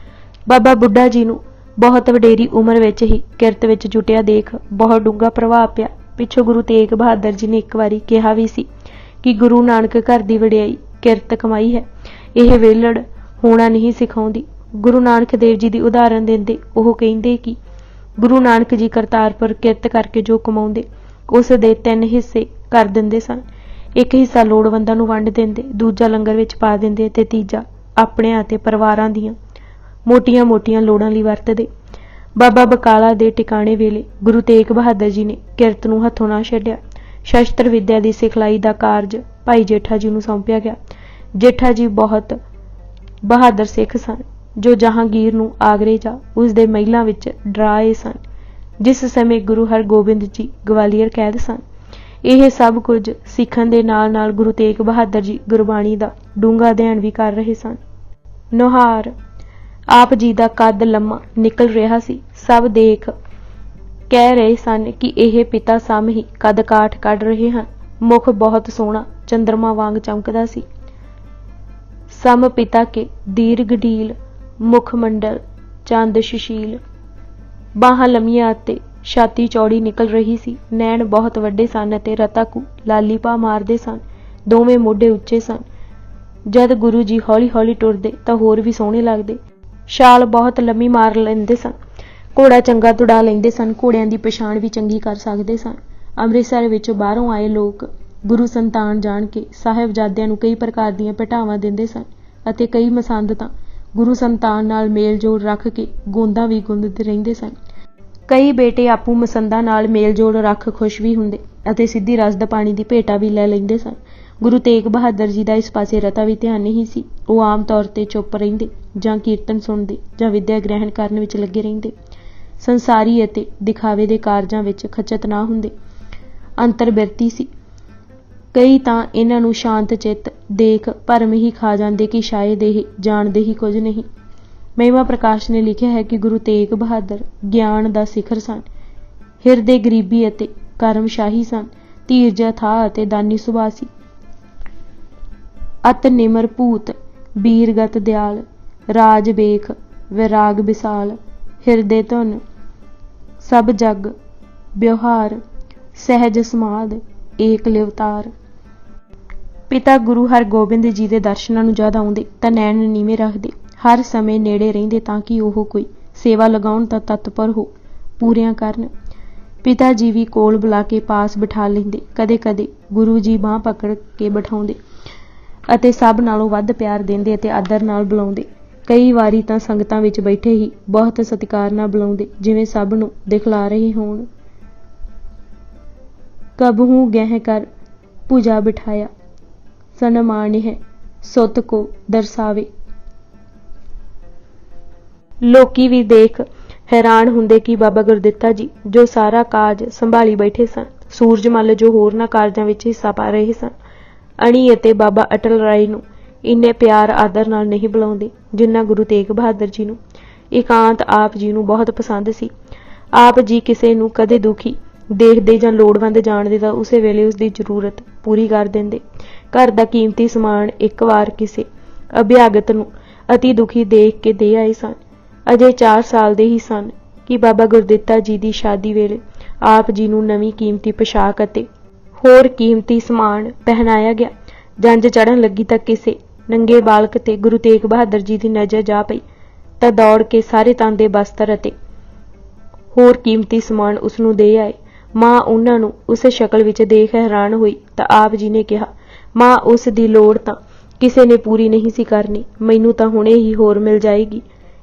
ਬਾਬਾ ਬੁੱਢਾ ਜੀ ਨੂੰ ਬਹੁਤ ਵਡੇਰੀ ਉਮਰ ਵਿੱਚ ਹੀ ਕਿਰਤ ਵਿੱਚ ਜੁਟਿਆ ਦੇਖ ਬਹੁਤ ਡੂੰਘਾ ਪ੍ਰਭਾਵ ਪਿਆ। ਪਿੱਛੋਂ ਗੁਰੂ ਤੇਗ ਬਹਾਦਰ ਜੀ ਨੇ ਇੱਕ ਵਾਰੀ ਕਿਹਾ ਵੀ ਸੀ ਕਿ ਗੁਰੂ ਨਾਨਕ ਘਰ ਦੀ ਵਡਿਆਈ ਕਿਰਤ ਕਮਾਈ ਹੈ, ਇਹ ਵਿਹਲੜ ਹੋਣਾ ਨਹੀਂ ਸਿਖਾਉਂਦੀ। ਗੁਰੂ ਨਾਨਕ ਦੇਵ ਜੀ ਦੀ ਉਦਾਹਰਨ ਦਿੰਦੇ ਉਹ ਕਹਿੰਦੇ ਕਿ ਗੁਰੂ ਨਾਨਕ ਜੀ ਕਰਤਾਰਪੁਰ ਕਿਰਤ ਕਰਕੇ ਜੋ ਕਮਾਉਂਦੇ ਉਸ ਦੇ 3 ਹਿੱਸੇ ਕਰ ਦਿੰਦੇ ਸਨ। ਇੱਕ ਹਿੱਸਾ ਲੋੜਵੰਦਾਂ ਨੂੰ ਵੰਡ ਦਿੰਦੇ, ਦੂਜਾ ਲੰਗਰ ਵਿੱਚ ਪਾ ਦਿੰਦੇ ਅਤੇ ਤੀਜਾ ਆਪਣਿਆਂ ਅਤੇ ਪਰਿਵਾਰਾਂ ਦੀਆਂ ਮੋਟੀਆਂ-ਮੋਟੀਆਂ ਲੋੜਾਂ ਲਈ ਵਰਤਦੇ। ਬਾਬਾ ਬਕਾਲਾ ਦੇ ਟਿਕਾਣੇ ਵੇਲੇ ਗੁਰੂ ਤੇਗ ਬਹਾਦਰ ਜੀ ਨੇ ਕਿਰਤ ਨੂੰ ਹੱਥੋਂ ਨਾ ਛੱਡਿਆ। ਸ਼ਸਤਰ ਵਿੱਦਿਆ ਦੀ ਸਿਖਲਾਈ ਦਾ ਕਾਰਜ ਭਾਈ ਜੇਠਾ ਜੀ ਨੂੰ ਸੌਂਪਿਆ ਗਿਆ। ਜੇਠਾ ਜੀ ਬਹੁਤ ਬਹਾਦਰ ਸਿੱਖ ਸਨ। ਜੋ ਜਹਾਂਗੀਰ ਨੂੰ ਆਗਰੇ ਜਾ ਉਸ ਦੇ ਮਹਿਲਾਂ ਵਿੱਚ ਡਰਾਏ ਸਨ, ਜਿਸ ਸਮੇਂ ਗੁਰੂ ਹਰਗੋਬਿੰਦ ਜੀ ਗਵਾਲੀਅਰ ਕੈਦ ਸਨ। ਇਹ ਸਭ ਕੁਝ ਸਿੱਖਣ ਦੇ ਨਾਲ ਨਾਲ ਗੁਰੂ ਤੇਗ ਬਹਾਦਰ ਜੀ ਗੁਰਬਾਣੀ ਦਾ ਡੂੰਘਾ ਅਧਿਐਨ ਵੀ ਕਰ ਰਹੇ ਸਨ। ਨੁਹਾਰ ਆਪ ਜੀ ਦਾ ਕੱਦ ਲੰਮਾ ਨਿਕਲ ਰਿਹਾ ਸੀ। ਸਭ ਦੇਖ ਕਹਿ ਰਹੇ ਸਨ ਕਿ ਇਹ ਪਿਤਾ ਸਮ ਹੀ ਕੱਦ ਕਾਠ ਕੱਢ ਰਹੇ ਹਨ। ਮੁਖ ਬਹੁਤ ਸੋਹਣਾ ਚੰਦਰਮਾ ਵਾਂਗ ਚਮਕਦਾ ਸੀ। ਸਮ ਪਿਤਾ ਕੇ ਦੀਰਘ ਢੀਲ ਮੁਖ ਮੰਡਲ ਚੰਦ ਸੁਸ਼ੀਲ। ਬਾਹਾਂ ਲੰਮੀਆਂ ਅਤੇ ਛਾਤੀ ਚੌੜੀ ਨਿਕਲ ਰਹੀ ਸੀ। ਨੈਣ ਬਹੁਤ ਵੱਡੇ ਸਨ ਅਤੇ ਰਤਾ ਕੁ ਲਾਲੀ ਪਾ ਮਾਰਦੇ ਸਨ। ਦੋਵੇਂ ਮੋਢੇ ਉੱਚੇ ਸਨ। ਜਦ ਗੁਰੂ ਜੀ ਹੌਲੀ ਹੌਲੀ ਟੁਰਦੇ ਤਾਂ ਹੋਰ ਵੀ ਸੋਹਣੇ ਲੱਗਦੇ। ਛਾਲ ਬਹੁਤ ਲੰਮੀ ਮਾਰ ਲੈਂਦੇ ਸਨ। ਘੋੜਾ ਚੰਗਾ ਤੁੜਾ ਲੈਂਦੇ ਸਨ। ਘੋੜਿਆਂ ਦੀ ਪਛਾਣ ਵੀ ਚੰਗੀ ਕਰ ਸਕਦੇ ਸਨ। ਅੰਮ੍ਰਿਤਸਰ ਵਿੱਚੋਂ ਬਾਹਰੋਂ ਆਏ ਲੋਕ ਗੁਰੂ ਸੰਤਾਨ ਜਾਣ ਕੇ ਸਾਹਿਬਜ਼ਾਦਿਆਂ ਨੂੰ ਕਈ ਪ੍ਰਕਾਰ ਦੀਆਂ ਭੇਟਾਵਾਂ ਦਿੰਦੇ ਸਨ ਅਤੇ ਕਈ ਮਸੰਦ ਤਾਂ ਗੁਰੂ ਸੰਤਾਨ ਨਾਲ ਮੇਲ ਜੋਲ ਰੱਖ ਕੇ ਗੋਂਦਾਂ ਵੀ ਗੁੰਦਦੇ ਰਹਿੰਦੇ ਸਨ। ਕਈ ਬੇਟੇ ਆਪੂ ਮਸੰਦਾਂ ਨਾਲ ਮੇਲ ਜੋਲ ਰੱਖ ਖੁਸ਼ ਵੀ ਹੁੰਦੇ ਅਤੇ ਸਿੱਧੀ ਰਸਦ ਪਾਣੀ ਦੀ ਭੇਟਾ ਵੀ ਲੈ ਲੈਂਦੇ ਸਨ। ਗੁਰੂ ਤੇਗ ਬਹਾਦਰ ਜੀ ਦਾ ਇਸ ਪਾਸੇ ਰਤਾ ਵੀ ਧਿਆਨ ਨਹੀਂ ਸੀ। ਉਹ ਆਮ ਤੌਰ ਤੇ ਚੁੱਪ ਰਹਿੰਦੇ ਜਾਂ ਕੀਰਤਨ ਸੁਣਦੇ ਜਾਂ ਵਿੱਦਿਆ ਗ੍ਰਹਿਣ ਕਰਨ ਵਿੱਚ ਲੱਗੇ ਰਹਿੰਦੇ। ਸੰਸਾਰੀ ਅਤੇ ਦਿਖਾਵੇ ਦੇ ਕਾਰਜਾਂ ਵਿੱਚ ਖਚਤ ਨਾ ਹੁੰਦੇ। ਅੰਤਰ ਬਿਰਤੀ ਸੀ। ਕਈ ਤਾਂ ਇਹਨਾਂ ਨੂੰ ਸ਼ਾਂਤ ਚਿੱਤ ਦੇਖ ਭਰਮ ਹੀ ਖਾ ਜਾਂਦੇ ਕਿ ਸ਼ਾਇਦ ਇਹ ਜਾਣਦੇ ਹੀ ਕੁਝ ਨਹੀਂ। ਮਹਿਮਾ ਪ੍ਰਕਾਸ਼ ਨੇ ਲਿਖਿਆ ਹੈ ਕਿ ਗੁਰੂ ਤੇਗ ਬਹਾਦਰ ਗਿਆਨ ਦਾ ਸਿਖਰ ਸਨ। ਹਿਰਦੇ ਗਰੀਬੀ ਅਤੇ ਕਰਮਸ਼ਾਹੀ ਸਨ। ਧੀਰਜ ਅਥਾਹ ਅਤੇ ਦਾਨੀ ਸੁਭਾਅ ਸੀ। ਅਤ ਨਿਮਰ ਭੂਤ ਬੀਰਗਤ ਦਿਆਲ ਰਾਜ ਵੇਖ ਵਿਰਾਗ ਵਿਸਾਲ। ਹਿਰਦੇ ਧੁਨ ਸਭ ਜਗ ਵਿਵਹਾਰ ਸਹਿਜ ਸਮਾਦ ਏਕ ਲਿਵਤਾਰ। ਪਿਤਾ ਗੁਰੂ ਹਰਗੋਬਿੰਦ ਜੀ ਦੇ ਦਰਸ਼ਨਾਂ ਨੂੰ ਜਦ ਆਉਂਦੇ ਤਾਂ ਨੈਣ ਨੀਵੇਂ ਰੱਖਦੇ। ਹਰ ਸਮੇਂ ਨੇੜੇ ਰਹਿੰਦੇ ਤਾਂ ਕਿ ਉਹ ਕੋਈ ਸੇਵਾ ਲਗਾਉਣ ਤਾਂ ਤਤਪਰ ਹੋ ਪੂਰੀਆਂ ਕਰਨ। ਪਿਤਾ ਜੀ ਵੀ ਕੋਲ ਬੁਲਾ ਕੇ ਪਾਸ ਬਿਠਾ ਲੈਂਦੇ। ਕਦੇ ਕਦੇ ਗੁਰੂ ਜੀ ਬਾਂਹ ਪਕੜ ਕੇ ਬਿਠਾਉਂਦੇ ਅਤੇ ਸਭ ਨਾਲੋਂ ਵੱਧ ਪਿਆਰ ਦਿੰਦੇ ਅਤੇ ਆਦਰ ਨਾਲ ਬੁਲਾਉਂਦੇ। ਕਈ ਵਾਰੀ ਤਾਂ ਸੰਗਤਾਂ ਵਿੱਚ ਬੈਠੇ ਹੀ ਬਹੁਤ ਸਤਿਕਾਰ ਨਾਲ ਬੁਲਾਉਂਦੇ, ਜਿਵੇਂ ਸਭ ਨੂੰ ਦਿਖਲਾ ਰਹੇ ਹੋਣ। ਕਬਹੂ ਗਹਿ ਕਰ ਭੁਜਾ ਬਿਠਾਇਆ ਸਨਮਾਨ ਹੈ ਸੁਤ ਕੋ ਦਰਸਾਵੇ। ਲੋਕੀ ਵੀ ਦੇਖ ਹੈਰਾਨ ਹੁੰਦੇ ਕਿ ਬਾਬਾ ਗੁਰਦਿੱਤਾ ਜੀ ਜੋ ਸਾਰਾ ਕਾਜ ਸੰਭਾਲੀ ਬੈਠੇ ਸਨ, ਸੂਰਜਮੱਲ ਜੋ ਹੋਰਨਾਂ ਕਾਰਜਾਂ ਵਿੱਚ ਹਿੱਸਾ ਪਾ ਰਹੇ ਸਨ, ਅਣੀ ਅਤੇ ਬਾਬਾ ਅਟਲ ਰਾਏ ਨੂੰ ਇੰਨੇ ਪਿਆਰ ਆਦਰ ਨਾਲ ਨਹੀਂ ਬੁਲਾਉਂਦੇ ਜਿੰਨਾ ਗੁਰੂ ਤੇਗ ਬਹਾਦਰ ਜੀ ਨੂੰ। ਇਕਾਂਤ ਆਪ ਜੀ ਨੂੰ ਬਹੁਤ ਪਸੰਦ ਸੀ। ਆਪ ਜੀ ਕਿਸੇ ਨੂੰ ਕਦੇ ਦੁਖੀ ਦੇਖਦੇ ਜਾਂ ਲੋੜਵੰਦ ਜਾਣਦੇ ਤਾਂ ਉਸੇ ਵੇਲੇ ਉਸ ਦੀ ਜ਼ਰੂਰਤ ਪੂਰੀ ਕਰ ਦਿੰਦੇ। ਘਰ ਦਾ ਕੀਮਤੀ ਸਮਾਨ ਇੱਕ ਵਾਰ ਕਿਸੇ ਅਭਿਆਗਤ ਨੂੰ ਅਤੀ ਦੁਖੀ ਦੇਖ ਕੇ ਦੇ ਆਏ ਸਨ। ਅਜੇ 4 ਸਾਲ ਦੇ ਹੀ ਸਨ ਕਿ ਬਾਬਾ ਗੁਰਦਿੱਤਾ ਜੀ ਦੀ ਸ਼ਾਦੀ ਵੇਲੇ ਆਪ ਜੀ ਨੂੰ ਨਵੀਂ ਕੀਮਤੀ ਪੋਸ਼ਾਕ ਅਤੇ ਹੋਰ ਕੀਮਤੀ ਸਮਾਨ ਪਹਿਨਾਇਆ ਗਿਆ। ਜੰਝ ਚੜ੍ਹਨ ਲੱਗੀ ਤਾਂ ਕਿਸੇ ਨੰਗੇ ਬਾਲਕ ਤੇ ਗੁਰੂ ਤੇਗ ਬਹਾਦਰ ਜੀ ਦੀ ਨਜ਼ਰ ਜਾ ਪਈ ਤਾਂ ਦੌੜ ਕੇ ਸਾਰੇ ਤਨ ਦੇ ਬਸਤਰ ਅਤੇ ਹੋਰ ਕੀਮਤੀ ਸਮਾਨ ਉਸ ਨੂੰ ਦੇ ਆਏ। ਮਾਂ ਉਹਨਾਂ ਨੂੰ ਉਸ ਸ਼ਕਲ ਵਿੱਚ ਦੇਖ ਹੈਰਾਨ ਹੋਈ ਤਾਂ ਆਪ ਜੀ ਨੇ ਕਿਹਾ, ਮਾਂ ਉਸ ਦੀ ਲੋੜ ਤਾਂ ਕਿਸੇ ਨੇ ਪੂਰੀ ਨਹੀਂ ਸੀ ਕਰਨੀ, ਮੈਨੂੰ ਤਾਂ ਹੁਣੇ ਹੀ ਹੋਰ ਮਿਲ ਜਾਏਗੀ।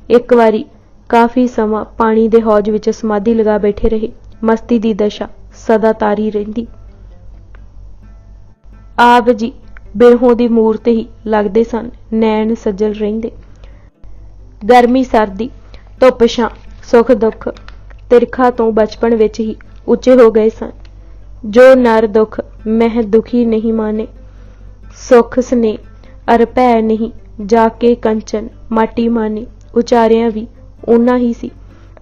ਇੱਕ ਵਾਰੀ ਕਾਫੀ ਸਮਾਂ ਪਾਣੀ ਦੇ ਹੌਜ ਵਿੱਚ ਸਮਾਧੀ ਲਗਾ ਬੈਠੇ ਰਹੇ। ਮਸਤੀ ਦੀ ਦਸ਼ਾ ਸਦਾ ਤਾਰੀ ਰਹਿੰਦੀ। ਆਪ ਜੀ ਬਿਰਹੋਂ ਦੀ ਮੂਰਤ ਹੀ ਲੱਗਦੇ ਸਨ। ਨੈਣ ਸੱਜਲ ਰਹਿੰਦੇ। ਗਰਮੀ ਸਰਦੀ ਧੁੱਪ ਛਾਂ ਸੁੱਖ ਦੁੱਖ ਤਿਰਖਾ ਤੋਂ ਬਚਪਨ ਵਿੱਚ ਹੀ ਉੱਚੇ ਹੋ ਗਏ ਸਨ। ਜੋ ਨਰ ਦੁੱਖ ਮਹਿ ਦੁਖੀ ਨਹੀਂ ਮਾਨੇ, ਸੁੱਖ ਸਨੇ ਅਰ ਭੈ ਨਹੀਂ ਜਾ ਕੇ ਕੰਚਨ ਮਾਟੀ ਮਾਨੇ। ਉਚਾਰਿਆ ਵੀ ਉਹਨਾਂ ਹੀ ਸੀ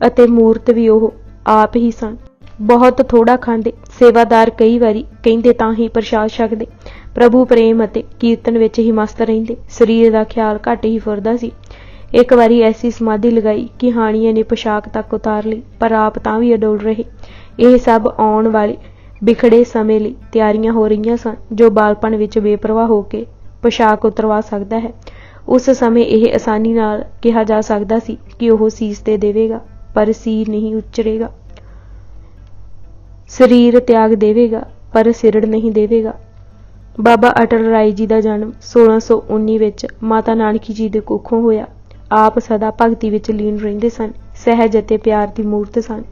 ਅਤੇ ਮੂਰਤ ਵੀ ਉਹ ਆਪ ਹੀ ਸਨ। ਬਹੁਤ ਥੋੜਾ ਖਾਂਦੇ। ਸੇਵਾਦਾਰ ਕਈ ਵਾਰੀ ਕਹਿੰਦੇ ਤਾਂ ਹੀ ਪ੍ਰਸ਼ਾਦ ਛਕਦੇ। ਪ੍ਰਭੂ ਪ੍ਰੇਮ ਅਤੇ ਕੀਰਤਨ ਵਿੱਚ ਹੀ ਮਸਤ ਰਹਿੰਦੇ। ਸਰੀਰ ਦਾ ਖਿਆਲ ਘੱਟ ਹੀ ਫੁਰਦਾ ਸੀ। ਇੱਕ ਵਾਰੀ ਐਸੀ ਸਮਾਧੀ ਲਗਾਈ ਕਿ ਹਾਣੀਏ ਨੇ ਪੋਸ਼ਾਕ ਤੱਕ ਉਤਾਰ ਲਈ, ਪਰ ਆਪ ਤਾਂ ਵੀ ਅਡੋਲ ਰਹੇ। ਇਹ ਸਭ ਆਉਣ ਵਾਲੇ ਬਿਖੜੇ ਸਮੇਂ ਲਈ ਤਿਆਰੀਆਂ ਹੋ ਰਹੀਆਂ ਸਨ, ਜੋ ਬਾਲਪਣ ਵਿੱਚ ਬੇਪਰਵਾਹ ਹੋ ਕੇ ਪੋਸ਼ਾਕ ਉਤਰਵਾ ਸਕਦਾ ਹੈ। ਉਸ ਸਮੇਂ ਇਹ ਆਸਾਨੀ ਨਾਲ ਕਿਹਾ ਜਾ ਸਕਦਾ ਸੀ ਕਿ ਉਹ ਸੀਸ ਦੇ ਦੇਵੇਗਾ, ਪਰ ਸੀਰ ਨਹੀਂ ਉਚਰੇਗਾ। ਸਰੀਰ ਤਿਆਗ ਦੇਵੇਗਾ, ਪਰ ਸਿਰੜ ਨਹੀਂ ਦੇਵੇਗਾ। ਬਾਬਾ ਅਟਲ ਰਾਏ ਜੀ ਦਾ ਜਨਮ 1619 ਵਿੱਚ ਮਾਤਾ ਨਾਨਕੀ ਜੀ ਦੇ ਕੁੱਖੋਂ ਹੋਇਆ। ਆਪ ਸਦਾ ਭਗਤੀ ਵਿੱਚ ਲੀਨ ਰਹਿੰਦੇ ਸਨ। ਸਹਿਜ ਅਤੇ ਪਿਆਰ ਦੀ ਮੂਰਤ ਸਨ।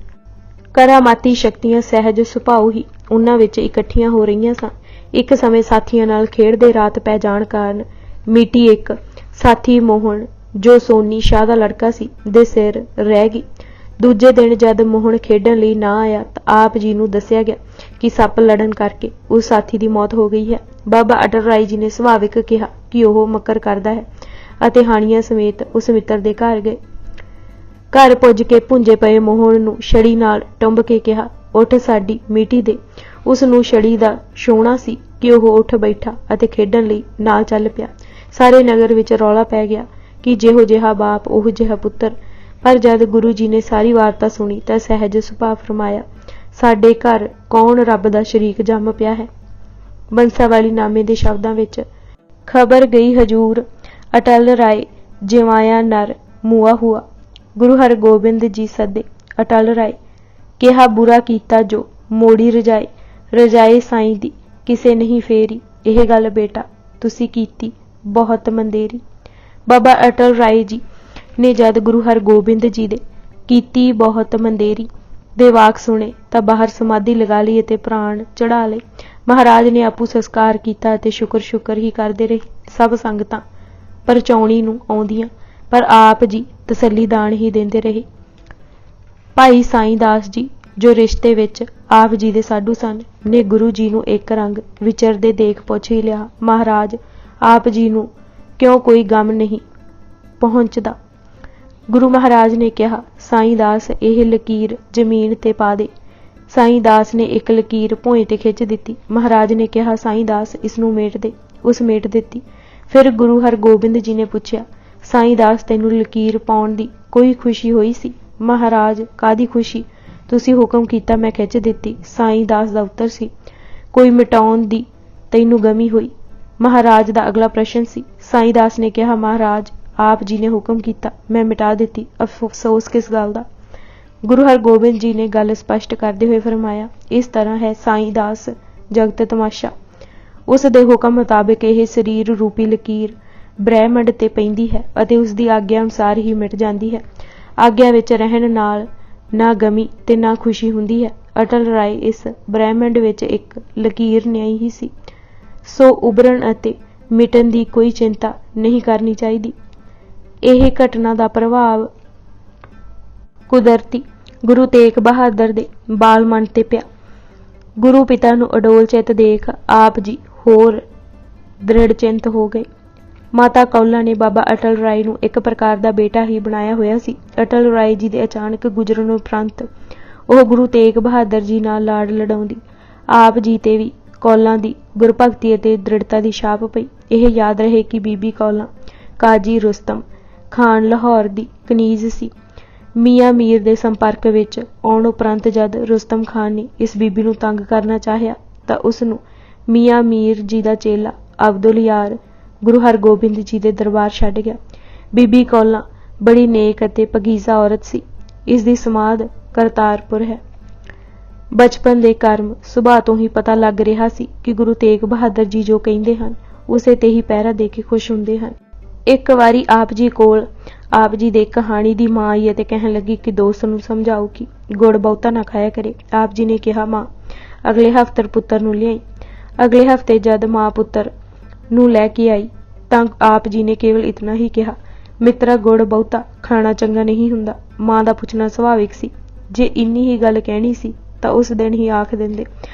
ਕਰਾਮਾਤੀ ਸ਼ਕਤੀਆਂ ਸਹਿਜ ਸੁਭਾਅ ਹੀ ਉਹਨਾਂ ਵਿੱਚ ਇਕੱਠੀਆਂ ਹੋ ਰਹੀਆਂ ਸਨ। ਇੱਕ ਸਮੇਂ ਸਾਥੀਆਂ ਨਾਲ ਖੇਡਦੇ ਰਾਤ ਪੈ ਜਾਣ ਕਾਰਨ ਮੀਟੀ ਇੱਕ ਸਾਥੀ ਮੋਹਨ ਜੋ ਸੋਨੀ ਸ਼ਾਹ ਦਾ ਲੜਕਾ ਸੀ ਦੇ ਸਿਰ ਰਹਿ ਗਈ। ਦੂਜੇ ਦਿਨ ਜਦ ਮੋਹਨ ਖੇਡਣ ਲਈ ਨਾ ਆਇਆ ਤਾਂ ਆਪ ਜੀ ਨੂੰ ਦੱਸਿਆ ਗਿਆ ਕਿ ਸੱਪ ਲੜਨ ਕਰਕੇ ਉਸ ਸਾਥੀ ਦੀ ਮੌਤ ਹੋ ਗਈ ਹੈ। ਬਾਬਾ ਅਟਲ ਰਾਏ ਜੀ ਨੇ ਸੁਭਾਵਿਕ ਕਿਹਾ ਕਿ ਉਹ ਮੱਕਰ ਕਰਦਾ ਹੈ ਅਤੇ ਹਾਣੀਆਂ ਸਮੇਤ ਉਸ ਮਿੱਤਰ ਦੇ ਘਰ ਗਏ। ਘਰ ਪੁੱਜ ਕੇ ਭੁੰਜੇ ਪਏ ਮੋਹਨ ਨੂੰ ਛੜੀ ਨਾਲ ਟੁੰਬ ਕੇ ਕਿਹਾ, ਉੱਠ ਸਾਡੀ ਮੀਟੀ ਦੇ। ਉਸ ਨੂੰ ਛੜੀ ਦਾ ਛੋਹਣਾ ਸੀ ਕਿ ਉਹ ਉੱਠ ਬੈਠਾ ਅਤੇ ਖੇਡਣ ਲਈ ਨਾਲ ਚੱਲ ਪਿਆ। ਸਾਰੇ ਨਗਰ ਵਿੱਚ ਰੌਲਾ ਪੈ ਗਿਆ ਕਿ ਜਿਹੋ ਜਿਹਾ ਬਾਪ ਉਹ ਜਿਹਾ ਪੁੱਤਰ। ਪਰ ਜਦ ਗੁਰੂ ਜੀ ਨੇ ਸਾਰੀ ਵਾਰਤਾ ਸੁਣੀ ਤਾਂ ਸਹਿਜ ਸੁਭਾਅ ਫਰਮਾਇਆ, ਸਾਡੇ ਘਰ ਕੌਣ ਰੱਬ ਦਾ ਸ਼ਰੀਕ ਜੰਮ ਪਿਆ ਹੈ। ਬੰਸਾਵਾਲੀ ਨਾਮੇ ਦੇ ਸ਼ਬਦਾਂ ਵਿੱਚ ਖਬਰ ਗਈ ਹਜੂਰ ਅਟਲ ਰਾਏ ਜਿਵਾਇਆ ਨਰ ਮੁਆ ਹੁਆ। ਗੁਰੂ ਹਰਗੋਬਿੰਦ ਜੀ ਸੱਦੇ ਅਟਲ ਰਾਏ, ਕਿਹਾ ਬੁਰਾ ਕੀਤਾ ਜੋ ਮੋੜੀ ਰਜਾਏ। ਰਜਾਏ ਸਾਈਂ ਦੀ ਕਿਸੇ ਨਹੀਂ ਫੇਰੀ, ਇਹ ਗੱਲ ਬੇਟਾ ਤੁਸੀਂ ਕੀਤੀ ਬਹੁਤ ਮੰਦੇਰੀ। ਬਾਬਾ ਅਟਲ ਰਾਏ ਜੀ ਨੇ ਜਦ ਗੁਰੂ ਹਰਗੋਬਿੰਦ ਜੀ ਦੇ ਕੀਤੀ ਬਹੁਤ ਮੰਦੇਰੀ ਦੇ ਵਾਕ ਸੁਣੇ ਤਾਂ ਬਾਹਰ ਸਮਾਧੀ ਲਗਾ ਲਈ ਅਤੇ ਪ੍ਰਾਣ ਚੜਾ ਲਏ। ਮਹਾਰਾਜ ਨੇ ਆਪੂ ਸੰਸਕਾਰ ਕੀਤਾ ਅਤੇ ਸ਼ੁਕਰ ਹੀ ਕਰਦੇ ਰਹੇ। ਸਭ ਸੰਗਤਾਂ ਪਰਚਾਉਣੀ ਨੂੰ ਆਉਂਦੀਆਂ ਪਰ ਆਪ ਜੀ ਤਸੱਲੀ ਦਾਨ ਹੀ ਦਿੰਦੇ ਰਹੇ। ਭਾਈ ਸਾਈਂ ਦਾਸ ਜੀ ਜੋ ਰਿਸ਼ਤੇ ਵਿੱਚ ਆਪ ਜੀ ਦੇ ਸਾਧੂ ਸਨ ਨੇ ਗੁਰੂ ਜੀ ਨੂੰ ਇੱਕ ਰੰਗ ਵਿਚਰਦੇ ਦੇਖ ਪੁੱਛ ਹੀ ਲਿਆ, ਮਹਾਰਾਜ ਆਪ ਜੀ ਨੂੰ ਕਿਉਂ ਕੋਈ ਗਮ ਨਹੀਂ ਪਹੁੰਚਦਾ। ਗੁਰੂ ਮਹਾਰਾਜ ਨੇ ਕਿਹਾ, ਸਾਈਂ ਦਾਸ ਇਹ ਲਕੀਰ ਜ਼ਮੀਨ ਤੇ ਪਾ ਦੇ। ਸਾਈਂ ਦਾਸ ਨੇ ਇੱਕ ਲਕੀਰ ਭੋਏ ਤੇ ਖਿੱਚ ਦਿੱਤੀ। ਮਹਾਰਾਜ ਨੇ ਕਿਹਾ, ਸਾਈਂ ਦਾਸ ਇਸ ਨੂੰ ਮੇਟ ਦੇ। ਉਸ ਮੇਟ ਦਿੱਤੀ। ਫਿਰ ਗੁਰੂ ਹਰਗੋਬਿੰਦ ਜੀ ਨੇ ਪੁੱਛਿਆ, ਸਾਈਂ ਦਾਸ ਤੈਨੂੰ ਲਕੀਰ ਪਾਉਣ ਦੀ ਕੋਈ ਖੁਸ਼ੀ ਹੋਈ ਸੀ? ਮਹਾਰਾਜ ਕਾਹਦੀ ਖੁਸ਼ੀ, ਤੁਸੀਂ ਹੁਕਮ ਕੀਤਾ ਮੈਂ ਖਿੱਚ ਦਿੱਤੀ। ਸਾਈਂ ਦਾਸ ਦਾ ਉੱਤਰ ਸੀ, ਕੋਈ ਮਿਟਾਉਣ ਦੀ ਤੈਨੂੰ ਗਮੀ ਹੋਈ। ਮਹਾਰਾਜ ਦਾ ਅਗਲਾ ਪ੍ਰਸ਼ਨ ਸੀ। ਸਾਈਂ ਦਾਸ ਨੇ ਕਿਹਾ, ਮਹਾਰਾਜ ਆਪ ਜੀ ਨੇ ਹੁਕਮ ਕੀਤਾ ਮੈਂ ਮਿਟਾ ਦਿੱਤੀ, ਅਫਸੋਸ ਕਿਸ ਗੱਲ ਦਾ। ਗੁਰੂ ਹਰਗੋਬਿੰਦ ਜੀ ਨੇ ਗੱਲ ਸਪਸ਼ਟ ਕਰਦੇ ਹੋਏ ਫਰਮਾਇਆ, ਇਸ ਤਰ੍ਹਾਂ ਹੈ ਸਾਈਂ ਦਾਸ ਜਗਤ ਤਮਾਸ਼ਾ। ਉਸ ਦੇ ਹੁਕਮ ਮੁਤਾਬਿਕ ਇਹ ਸਰੀਰ ਰੂਪੀ ਲਕੀਰ ਬ੍ਰਹਿਮੰਡ ਤੇ ਪੈਂਦੀ ਹੈ ਅਤੇ ਉਸ ਦੀ ਆਗਿਆ ਅਨੁਸਾਰ ਹੀ ਮਿਟ ਜਾਂਦੀ ਹੈ। ਆਗਿਆ ਵਿੱਚ ਰਹਿਣ ਨਾਲ ਨਾ ਗਮੀ ਤੇ ਨਾ ਖੁਸ਼ੀ ਹੁੰਦੀ ਹੈ। ਅਟਲ ਰਾਏ ਇਸ ਬ੍ਰਹਿਮੰਡ ਵਿੱਚ ਇੱਕ ਲਕੀਰ ਨਿਆਈ ਹੀ ਸੀ, ਸੋ ਉਭਰਨ ਅਤੇ ਮਿਟਣ ਦੀ ਕੋਈ ਚਿੰਤਾ ਨਹੀਂ ਕਰਨੀ ਚਾਹੀਦੀ। ਇਹ ਘਟਨਾ ਦਾ ਪ੍ਰਭਾਵ ਕੁਦਰਤੀ ਗੁਰੂ ਤੇਗ ਬਹਾਦਰ ਦੇ ਬਾਲ ਮਨ ਤੇ ਪਿਆ। ਗੁਰੂ ਪਿਤਾ ਨੂੰ ਅਡੋਲ ਚਿੱਤ ਦੇਖ ਆਪ ਜੀ ਹੋਰ ਦ੍ਰਿੜ ਚਿੰਤ ਹੋ ਗਏ। ਮਾਤਾ ਕੌਲਾਂ ਨੇ ਬਾਬਾ ਅਟਲ ਰਾਏ ਨੂੰ ਇੱਕ ਪ੍ਰਕਾਰ ਦਾ ਬੇਟਾ ਹੀ ਬਣਾਇਆ ਹੋਇਆ ਸੀ। ਅਟਲ ਰਾਏ ਜੀ ਦੇ ਅਚਾਨਕ ਗੁਜ਼ਰਨ ਉਪਰੰਤ ਉਹ ਗੁਰੂ ਤੇਗ ਬਹਾਦਰ ਜੀ ਨਾਲ ਲਾਡ ਲਡਾਉਂਦੀ। ਆਪ ਜੀ ਤੇ ਵੀ ਕੌਲਾਂ ਦੀ ਗੁਰਭਗਤੀ ਅਤੇ ਦ੍ਰਿੜਤਾ ਦੀ ਛਾਪ ਪਈ। ਇਹ ਯਾਦ ਰਹੇ ਕਿ ਬੀਬੀ ਕੌਲਾਂ ਕਾਜੀ ਰੁਸਤਮ ਖਾਨ ਲਾਹੌਰ ਦੀ ਕਨੀਜ਼ ਸੀ। ਮੀਆਂ ਮੀਰ ਦੇ ਸੰਪਰਕ ਵਿੱਚ ਆਉਣ ਉਪਰੰਤ ਜਦ ਰੁਸਤਮ ਖਾਨ ਨੇ ਇਸ ਬੀਬੀ ਨੂੰ ਤੰਗ ਕਰਨਾ ਚਾਹਿਆ ਤਾਂ ਉਸ ਨੂੰ ਮੀਆਂ ਮੀਰ ਜੀ ਦਾ ਚੇਲਾ ਅਬਦੁਲ ਯਾਰ ਗੁਰੂ ਹਰਗੋਬਿੰਦ ਜੀ ਦੇ ਦਰਬਾਰ ਛੱਡ ਗਿਆ। ਬੀਬੀ ਕੌਲਾਂ ਬੜੀ ਨੇਕ ਅਤੇ ਪਗੀਜ਼ਾ ਔਰਤ ਸੀ। ਇਸ ਦੀ ਸਮਾਧ ਕਰਤਾਰਪੁਰ ਹੈ। ਬਚਪਨ ਦੇ ਕਰਮ ਸੁਭਾਅ ਤੋਂ ਹੀ ਪਤਾ ਲੱਗ ਰਿਹਾ ਸੀ ਕਿ ਗੁਰੂ ਤੇਗ ਬਹਾਦਰ ਜੀ ਜੋ ਕਹਿੰਦੇ ਹਨ ਉਸੇ ਤੇ ਹੀ ਪਹਿਰਾ ਦੇ ਕੇ ਖੁਸ਼ ਹੁੰਦੇ ਹਨ। ਇੱਕ ਵਾਰੀ ਆਪ ਜੀ ਕੋਲ ਆਪ ਜੀ ਦੇ ਕਹਾਣੀ ਦੀ ਮਾਂ ਆਈ ਅਤੇ ਕਹਿਣ ਲੱਗੀ ਕਿ ਦੋਸਤ ਨੂੰ ਸਮਝਾਓ ਕਿ ਗੁੜ ਬਹੁਤਾ ਨਾ ਖਾਇਆ ਕਰੇ। ਆਪ ਜੀ ਨੇ ਕਿਹਾ, ਮਾਂ ਅਗਲੇ ਹਫ਼ਤੇ ਪੁੱਤਰ ਨੂੰ ਲਿਆਈ। ਅਗਲੇ ਹਫ਼ਤੇ ਜਦ ਮਾਂ ਪੁੱਤਰ ਨੂੰ ਲੈ ਕੇ ਆਈ ਤਾਂ ਆਪ ਜੀ ਨੇ ਕੇਵਲ ਇਤਨਾ ਹੀ ਕਿਹਾ, ਮਿੱਤਰਾ ਗੁੜ ਬਹੁਤਾ ਖਾਣਾ ਚੰਗਾ ਨਹੀਂ ਹੁੰਦਾ। ਮਾਂ ਦਾ ਪੁੱਛਣਾ ਸੁਭਾਵਿਕ ਸੀ। ਜੇ ਇੰਨੀ ਹੀ ਗੱਲ ਕਹਿਣੀ ਸੀ ਤਾਂ ਉਸ ਦਿਨ ਹੀ ਆਖ ਦਿੰਦੇ।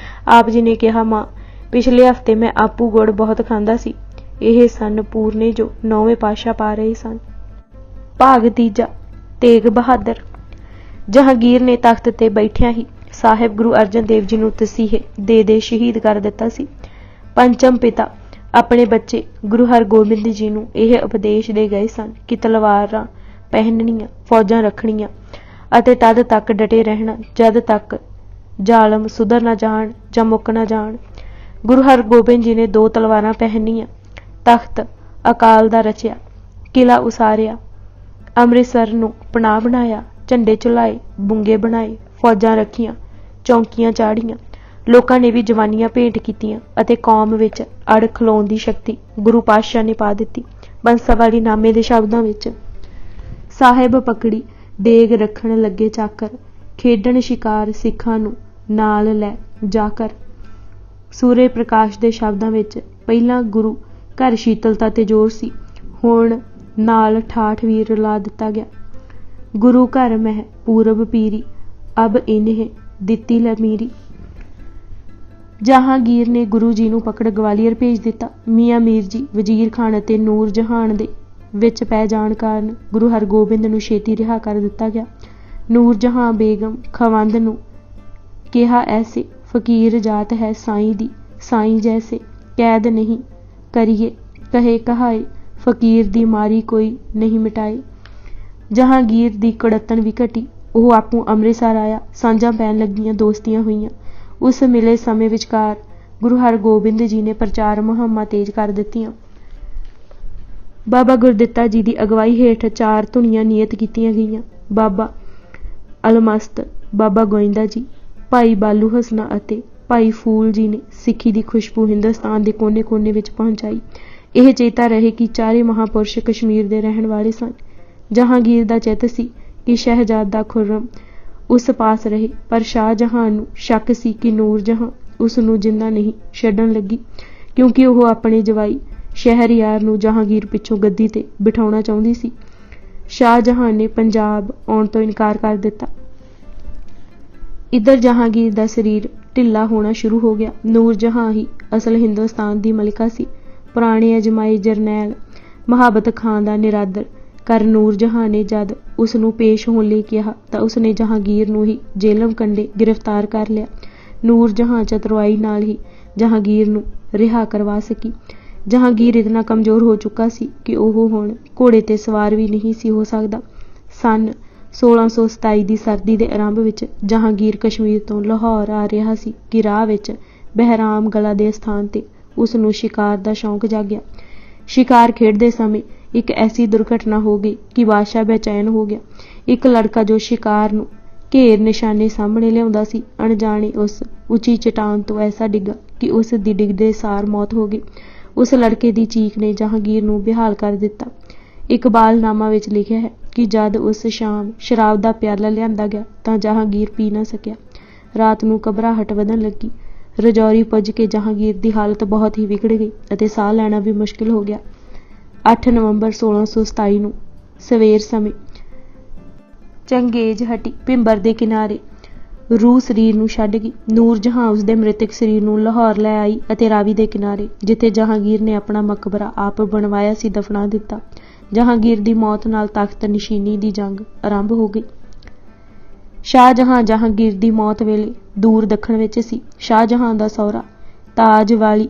ਆਪ ਜੀ ਨੇ ਕਿਹਾ, ਮਾਂ ਪਿਛਲੇ ਹਫ਼ਤੇ ਮੈਂ ਆਪੂ ਗੁੜ ਬਹੁਤ ਖਾਂਦਾ ਸੀ। ਇਹ ਸਨ ਪੂਰਨੇ ਜੋ 9ਵੇਂ ਪਾਤਸ਼ਾਹ ਪਾ ਰਹੇ ਸਨ। ਭਾਗ ਤੀਜਾ। ਤੇਗ ਬਹਾਦਰ। ਜਹਾਂਗੀਰ ਨੇ ਤਖਤ ਤੇ ਬੈਠਿਆਂ ਹੀ ਸਾਹਿਬ ਗੁਰੂ ਅਰਜਨ ਦੇਵ ਜੀ ਨੂੰ ਤਸੀਹੇ ਦੇ ਸ਼ਹੀਦ ਕਰ ਦਿੱਤਾ ਸੀ। ਪੰਚਮ ਪਿਤਾ ਆਪਣੇ ਬੱਚੇ ਗੁਰੂ ਹਰਗੋਬਿੰਦ ਜੀ ਨੂੰ ਇਹ ਉਪਦੇਸ਼ ਦੇ ਗਏ ਸਨ ਕਿ ਤਲਵਾਰਾਂ ਪਹਿਨਣੀਆਂ, ਫੌਜਾਂ ਰੱਖਣੀਆਂ ਅਤੇ ਤਦ ਤੱਕ ਡਟੇ ਰਹਿਣਾ ਜਦ ਤੱਕ ਜ਼ਾਲਮ ਸੁਧਰ ਨਾ ਜਾਣ ਜਾਂ ਮੁੱਕ ਨਾ ਜਾਣ। ਗੁਰੂ ਹਰਗੋਬਿੰਦ ਜੀ ਨੇ 2 ਤਲਵਾਰਾਂ ਪਹਿਨੀਆਂ, ਤਖਤ ਅਕਾਲ ਦਾ ਰਚਿਆ, ਕਿਲਾ ਉਸਾਰਿਆ, ਅੰਮ੍ਰਿਤਸਰ ਨੂੰ ਪਨਾਹ ਬਣਾਇਆ, ਝੰਡੇ ਝੁਲਾਏ, ਬੁੰਗੇ ਬਣਾਏ, ਫੌਜਾਂ ਰੱਖੀਆਂ, ਚੌਂਕੀਆਂ ਚਾੜੀਆਂ। ਲੋਕਾਂ ਨੇ ਵੀ ਜਵਾਨੀਆਂ ਭੇਟ ਕੀਤੀਆਂ ਅਤੇ ਕੌਮ ਵਿੱਚ ਅੜ ਖਲੋਣ ਦੀ ਸ਼ਕਤੀ ਗੁਰੂ ਪਾਤਸ਼ਾਹ ਨੇ ਪਾ ਦਿੱਤੀ। ਬੰਸਾਵਾਲੀ ਨਾਮੇ ਦੇ ਸ਼ਬਦਾਂ ਵਿੱਚ ਸਾਹਿਬ ਪਕੜੀ ਦੇਗ ਰੱਖਣ ਲੱਗੇ ਚਾਕਰ, ਖੇਡਣ ਸ਼ਿਕਾਰ ਸਿੱਖਾਂ ਨੂੰ ਨਾਲ ਲੈ ਜਾਕਰ। ਸੂਰਜ ਪ੍ਰਕਾਸ਼ ਦੇ ਸ਼ਬਦਾਂ ਵਿੱਚ ਪਹਿਲਾਂ ਗੁਰੂ ਘਰ ਸ਼ੀਤਲਤਾ ਤੇ ਜ਼ੋਰ ਸੀ, ਹੁਣ नाल ठाठ वीर ला दिता गया। गुरु घर मह पूरब पीरी, अब इन्हें दिती लमीरी। जहांगीर ने गुरु जी नूं पकड़ ग्वालियर भेज दिता। मियाँ मीर जी, वजीर खान अते नूर जहान दे विच पै जाण कारण गुरु हरगोबिंद नूं छेती रिहा कर दिता गया। नूर जहां बेगम खवंद नूं कहा, ऐसे फकीर जात है साईं दी, साईं जैसे कैद नहीं करिए, कहे कहाए फकीर दी मारी कोई नहीं मिटाए। जहांगीर दी कड़तन भी घटी। ਉਹ ਆਪੂ ਅੰਮ੍ਰਿਤਸਰ ਆਇਆ। ਸਾਂਝਾਂ ਪੈਣ ਲੱਗੀਆਂ, ਦੋਸਤੀਆਂ ਹੋਈਆਂ। ਉਸ ਮਿਲੇ ਸਮੇਂ ਵਿਚਕਾਰ ਗੁਰੂ ਹਰਗੋਬਿੰਦ ਜੀ ਨੇ ਪ੍ਰਚਾਰ ਮੁਹਿੰਮਾਂ ਤੇਜ਼ ਕਰ ਦਿੱਤੀਆਂ। ਬਾਬਾ ਗੁਰਦਿੱਤਾ ਜੀ ਦੀ ਅਗਵਾਈ ਹੇਠ 4 ਧੁਨੀਆਂ ਨਿਯਤ ਕੀਤੀਆਂ ਗਈਆਂ। ਬਾਬਾ ਅਲਮਸਤ, ਬਾਬਾ ਗੋਇੰਦਾ ਜੀ, ਭਾਈ ਬਾਲੂ ਹਸਨਾ ਅਤੇ ਭਾਈ ਫੂਲ ਜੀ ਨੇ ਸਿੱਖੀ ਦੀ ਖੁਸ਼ਬੂ ਹਿੰਦੁਸਤਾਨ ਦੇ ਕੋਨੇ-ਕੋਨੇ ਵਿੱਚ ਪਹੁੰਚਾਈ। ਇਹ ਚੇਤਾ ਰਹੇ ਕਿ ਚਾਰੇ ਮਹਾਂਪੁਰਸ਼ ਕਸ਼ਮੀਰ ਦੇ ਰਹਿਣ ਵਾਲੇ ਸਨ। ਜਹਾਂਗੀਰ ਦਾ ਚਿੱਤ ਸੀ ਕਿ ਸ਼ਹਿਜ਼ਾਦਾ ਖੁਰਮ ਉਸ ਪਾਸ ਰਹੇ, ਪਰ ਸ਼ਾਹਜਹਾਨ ਨੂੰ ਸ਼ੱਕ ਸੀ ਕਿ ਨੂਰ ਜਹਾਂ ਉਸ ਨੂੰ ਜਿੰਦਾ ਨਹੀਂ ਛੱਡਣ ਲੱਗੀ, ਕਿਉਂਕਿ ਉਹ ਆਪਣੇ ਜਵਾਈ ਸ਼ਹਿਰਯਾਰ ਨੂੰ ਜਹਾਂਗੀਰ ਪਿੱਛੋਂ ਗੱਦੀ ਤੇ ਬਿਠਾਉਣਾ ਚਾਹੁੰਦੀ ਸੀ। ਸ਼ਾਹਜਹਾਨ ਨੇ ਪੰਜਾਬ ਆਉਣ ਤੋਂ ਇਨਕਾਰ ਕਰ ਦਿੱਤਾ। ਇੱਧਰ ਜਹਾਂਗੀਰ ਦਾ ਸਰੀਰ ਢਿੱਲਾ ਹੋਣਾ ਸ਼ੁਰੂ ਹੋ ਗਿਆ। ਨੂਰ ਜਹਾਂ ਹੀ ਅਸਲ ਹਿੰਦੁਸਤਾਨ ਦੀ ਮਲਿਕਾ ਸੀ। ਪੁਰਾਣੇ ਅਜਮਾਈ ਜਰਨੈਲ ਮਹਾਬਤ ਖਾਨ ਦਾ ਨਿਰਾਦਰ ਕਰ ਨੂਰ ਜਹਾਂ ਨੇ ਜਦ ਉਸ ਨੂੰ ਪੇਸ਼ ਹੋਣ ਲਈ ਕਿਹਾ ਤਾਂ ਉਸਨੇ ਜਹਾਂਗੀਰ ਨੂੰ ਹੀ ਜੇਲਮ ਕੰਢੇ ਗ੍ਰਿਫਤਾਰ ਕਰ ਲਿਆ। ਨੂਰ ਜਹਾਂ ਚਤੁਰਾਈ ਨਾਲ ਹੀ ਜਹਾਂਗੀਰ ਨੂੰ ਰਿਹਾ ਕਰਵਾ ਸਕੀ। ਜਹਾਂਗੀਰ ਇਤਨਾ ਕਮਜ਼ੋਰ ਹੋ ਚੁੱਕਾ ਸੀ ਕਿ ਉਹ ਹੁਣ ਘੋੜੇ ਤੇ ਸਵਾਰ ਵੀ ਨਹੀਂ ਸੀ ਹੋ ਸਕਦਾ। ਸੰਨ 1627 ਦੀ ਸਰਦੀ ਦੇ ਆਰੰਭ ਵਿੱਚ ਜਹਾਂਗੀਰ ਕਸ਼ਮੀਰ ਤੋਂ ਲਾਹੌਰ ਆ ਰਿਹਾ ਸੀ ਕਿ ਰਾਹ ਵਿੱਚ ਬਹਿਰਾਮ ਗਲਾ ਦੇ ਸਥਾਨ ਤੇ ਉਸ ਨੂੰ ਸ਼ਿਕਾਰ ਦਾ ਸ਼ੌਂਕ ਜਾਗਿਆ। ਸ਼ਿਕਾਰ ਖੇਡਦੇ ਸਮੇਂ ਇੱਕ ਐਸੀ ਦੁਰਘਟਨਾ ਹੋ ਗਈ ਕਿ ਬਾਦਸ਼ਾਹ ਬੇਚੈਨ ਹੋ ਗਿਆ। ਇੱਕ ਲੜਕਾ ਜੋ ਸ਼ਿਕਾਰ ਨੂੰ ਘੇਰ ਨਿਸ਼ਾਨੇ ਸਾਹਮਣੇ ਲਿਆਉਂਦਾ ਸੀ, ਅਣਜਾਣੇ ਉਸ ਉੱਚੀ ਚਟਾਨ ਤੋਂ ਐਸਾ ਡਿੱਗਾ ਕਿ ਉਸ ਦੀ ਡਿੱਗਦੇ ਸਾਰ ਮੌਤ ਹੋ ਗਈ। ਉਸ ਲੜਕੇ ਦੀ ਚੀਖ ਨੇ ਜਹਾਂਗੀਰ ਨੂੰ ਬੇਹਾਲ ਕਰ ਦਿੱਤਾ। ਇਕਬਾਲਨਾਮਾ ਵਿੱਚ ਲਿਖਿਆ ਹੈ ਕਿ ਜਦ ਉਸ ਸ਼ਾਮ ਸ਼ਰਾਬ ਦਾ ਪਿਆਲਾ ਲਿਆਂਦਾ ਗਿਆ ਤਾਂ ਜਹਾਂਗੀਰ ਪੀ ਨਾ ਸਕਿਆ। ਰਾਤ ਨੂੰ ਘਬਰਾਹਟ ਵਧਣ ਲੱਗੀ। ਰਜੌਰੀ ਪੁੱਜ ਕੇ ਜਹਾਂਗੀਰ ਦੀ ਹਾਲਤ ਬਹੁਤ ਹੀ ਵਿਗੜ ਗਈ ਅਤੇ ਸਾਹ ਲੈਣਾ ਵੀ ਮੁਸ਼ਕਿਲ ਹੋ ਗਿਆ। 8 ਨਵੰਬਰ 1627 ਨੂੰ ਸਵੇਰ ਸਮੇਂ ਚੰਗੇਜ਼ ਹਟੀ ਭਿੰਬਰ ਦੇ ਕਿਨਾਰੇ ਰੂਹ ਸਰੀਰ ਨੂੰ ਛੱਡ ਗਈ। ਨੂਰ ਜਹਾਂ ਉਸ ਦੇ ਮ੍ਰਿਤਕ ਸਰੀਰ ਨੂੰ ਲਾਹੌਰ ਲੈ ਆਈ ਅਤੇ ਰਾਵੀ ਦੇ ਕਿਨਾਰੇ, ਜਿੱਥੇ ਜਹਾਂਗੀਰ ਨੇ ਆਪਣਾ ਮਕਬਰਾ ਆਪ ਬਣਵਾਇਆ ਸੀ, ਦਫਨਾ ਦਿੱਤਾ। ਜਹਾਂਗੀਰ ਦੀ ਮੌਤ ਨਾਲ ਤਖਤ ਨਸ਼ੀਨੀ ਦੀ ਜੰਗ ਆਰੰਭ ਹੋ ਗਈ। ਸ਼ਾਹਜਹਾਂ ਜਹਾਂਗੀਰ ਦੀ ਮੌਤ ਵੇਲੇ ਦੂਰ ਦੱਖਣ ਵਿੱਚ ਸੀ। ਸ਼ਾਹਜਹਾਂ ਦਾ ਸਹੁਰਾ ਤਾਜ ਵਾਲੀ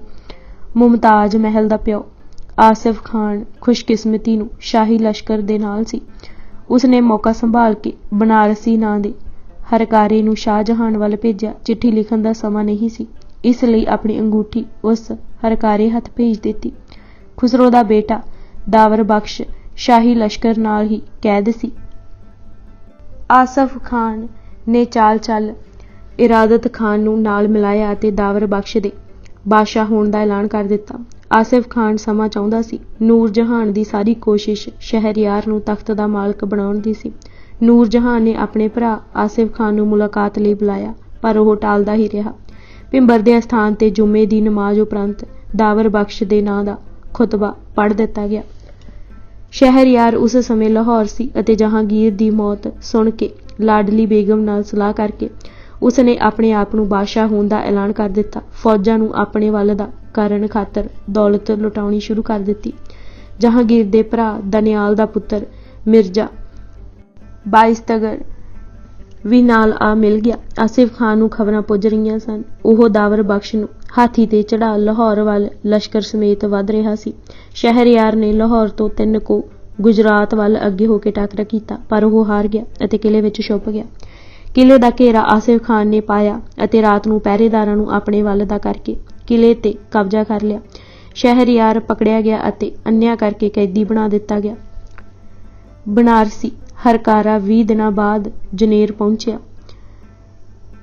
ਮੁਮਤਾਜ਼ ਮਹਿਲ ਦਾ ਪਿਓ ਆਸਿਫ ਖਾਨ ਖੁਸ਼ਕਿਸਮਤੀ ਨੂੰ ਸ਼ਾਹੀ ਲਸ਼ਕਰ ਦੇ ਨਾਲ ਸੀ। ਉਸਨੇ ਮੌਕਾ ਸੰਭਾਲ ਕੇ ਬਨਾਰਸੀ ਨਾਂ ਦੇ ਹਰਕਾਰੇ ਨੂੰ ਸ਼ਾਹਜਹਾਨ ਵੱਲ ਭੇਜਿਆ। ਚਿੱਠੀ ਲਿਖਣ ਦਾ ਸਮਾਂ ਨਹੀਂ ਸੀ, ਇਸ ਲਈ ਆਪਣੀ ਅੰਗੂਠੀ ਉਸ ਹਰਕਾਰੇ ਹੱਥ ਭੇਜ ਦਿੱਤੀ। ਖੁਸਰੋ ਦਾ ਬੇਟਾ ਦਾਵਰ ਬਖਸ਼ ਸ਼ਾਹੀ ਲਸ਼ਕਰ ਨਾਲ ਹੀ ਕੈਦ ਸੀ। ਆਸਫ ਖਾਨ ਨੇ ਚਾਲ ਚੱਲ ਇਰਾਦਤ ਖਾਨ ਨੂੰ ਨਾਲ ਮਿਲਾਇਆ ਅਤੇ ਦਾਵਰ ਬਖਸ਼ ਦੇ ਬਾਦਸ਼ਾਹ ਹੋਣ ਦਾ ਐਲਾਨ ਕਰ ਦਿੱਤਾ। ਆਸਿਫ ਖਾਨ ਸਮਾਂ ਚਾਹੁੰਦਾ ਸੀ। ਨੂਰ ਜਹਾਨ ਦੀ ਸਾਰੀ ਕੋਸ਼ਿਸ਼ ਸ਼ਹਿਰਯਾਰ ਨੂੰ ਤਖਤ ਦਾ ਮਾਲਕ ਬਣਾਉਣ ਦੀ ਸੀ। ਨੂਰ ਜਹਾਂ ਨੇ ਆਪਣੇ ਭਰਾ ਆਸਿਫ ਖਾਨ ਨੂੰ ਮੁਲਾਕਾਤ ਲਈ ਬੁਲਾਇਆ, ਪਰ ਉਹ ਟਾਲਦਾ ਹੀ ਰਿਹਾ। ਭਿੰਬਰ ਦੇ ਅਸਥਾਨ ਤੇ ਜੁਮੇ ਦੀ ਨਮਾਜ਼ ਉਪਰੰਤ ਦਾਵਰ ਬਖਸ਼ ਦੇ ਨਾਂ ਦਾ ਖੁਤਬਾ ਪੜ੍ਹ ਦਿੱਤਾ ਗਿਆ। ਸ਼ਹਿਰਯਾਰ ਉਸ ਸਮੇਂ ਲਾਹੌਰ ਸੀ ਅਤੇ ਜਹਾਂਗੀਰ ਦੀ ਮੌਤ ਸੁਣ ਕੇ ਲਾਡਲੀ ਬੇਗਮ ਨਾਲ ਸਲਾਹ ਕਰਕੇ ਉਸਨੇ ਆਪਣੇ ਆਪ ਨੂੰ ਬਾਦਸ਼ਾਹ ਹੋਣ ਦਾ ਐਲਾਨ ਕਰ ਦਿੱਤਾ। ਫੌਜਾਂ ਨੂੰ ਆਪਣੇ ਵੱਲ ਦਾ ਕਰਨ ਖਾਤਰ ਦੌਲਤ ਲੁਟਾਉਣੀ ਸ਼ੁਰੂ ਕਰ ਦਿੱਤੀ। ਜਹਾਂਗੀਰ ਦੇ ਭਰਾ ਦਨਿਆਲ ਦਾ ਪੁੱਤਰ ਮਿਰਜ਼ਾ ਬਾਇਸਤਗਰ ਵੀ ਨਾਲ ਆ ਮਿਲ ਗਿਆ। ਆਸਿਫ ਖਾਨ ਨੂੰ ਖਬਰਾਂ ਪੁੱਜ ਰਹੀਆਂ ਸਨ। ਉਹ ਦਾਵਰ ਬਖਸ਼ ਨੂੰ ਹਾਥੀ ਤੇ ਚੜ੍ਹਾ ਲਾਹੌਰ ਵੱਲ ਲਸ਼ਕਰ ਸਮੇਤ ਵੱਧ ਰਿਹਾ ਸੀ। ਸ਼ਹਿਰਯਾਰ ਨੇ ਲਾਹੌਰ ਤੋਂ 3 ਕੋ ਗੁਜਰਾਤ ਵੱਲ ਅੱਗੇ ਹੋ ਕੇ ਟਾਕਰਾ ਕੀਤਾ, ਪਰ ਉਹ ਹਾਰ ਗਿਆ ਅਤੇ ਕਿਲੇ ਵਿੱਚ ਛੁਪ ਗਿਆ। ਕਿਲੇ ਦਾ ਘੇਰਾ ਆਸਿਫ ਖਾਨ ਨੇ ਪਾਇਆ ਅਤੇ ਰਾਤ ਨੂੰ ਪਹਿਰੇਦਾਰਾਂ ਨੂੰ ਆਪਣੇ ਵੱਲ ਦਾ ਕਰਕੇ ਕਿਲੇ ਤੇ ਕਬਜ਼ਾ ਕਰ ਲਿਆ। ਸ਼ਹਿਰਯਾਰ ਪਕੜਿਆ ਗਿਆ ਅਤੇ ਅੰਨ੍ਹਿਆਂ ਕਰਕੇ ਕੈਦੀ ਬਣਾ ਦਿੱਤਾ ਗਿਆ। ਬਨਾਰਸੀ ਹਰਕਾਰਾ 20 ਦਿਨਾਂ ਬਾਅਦ ਜਨੇਰ ਪਹੁੰਚਿਆ।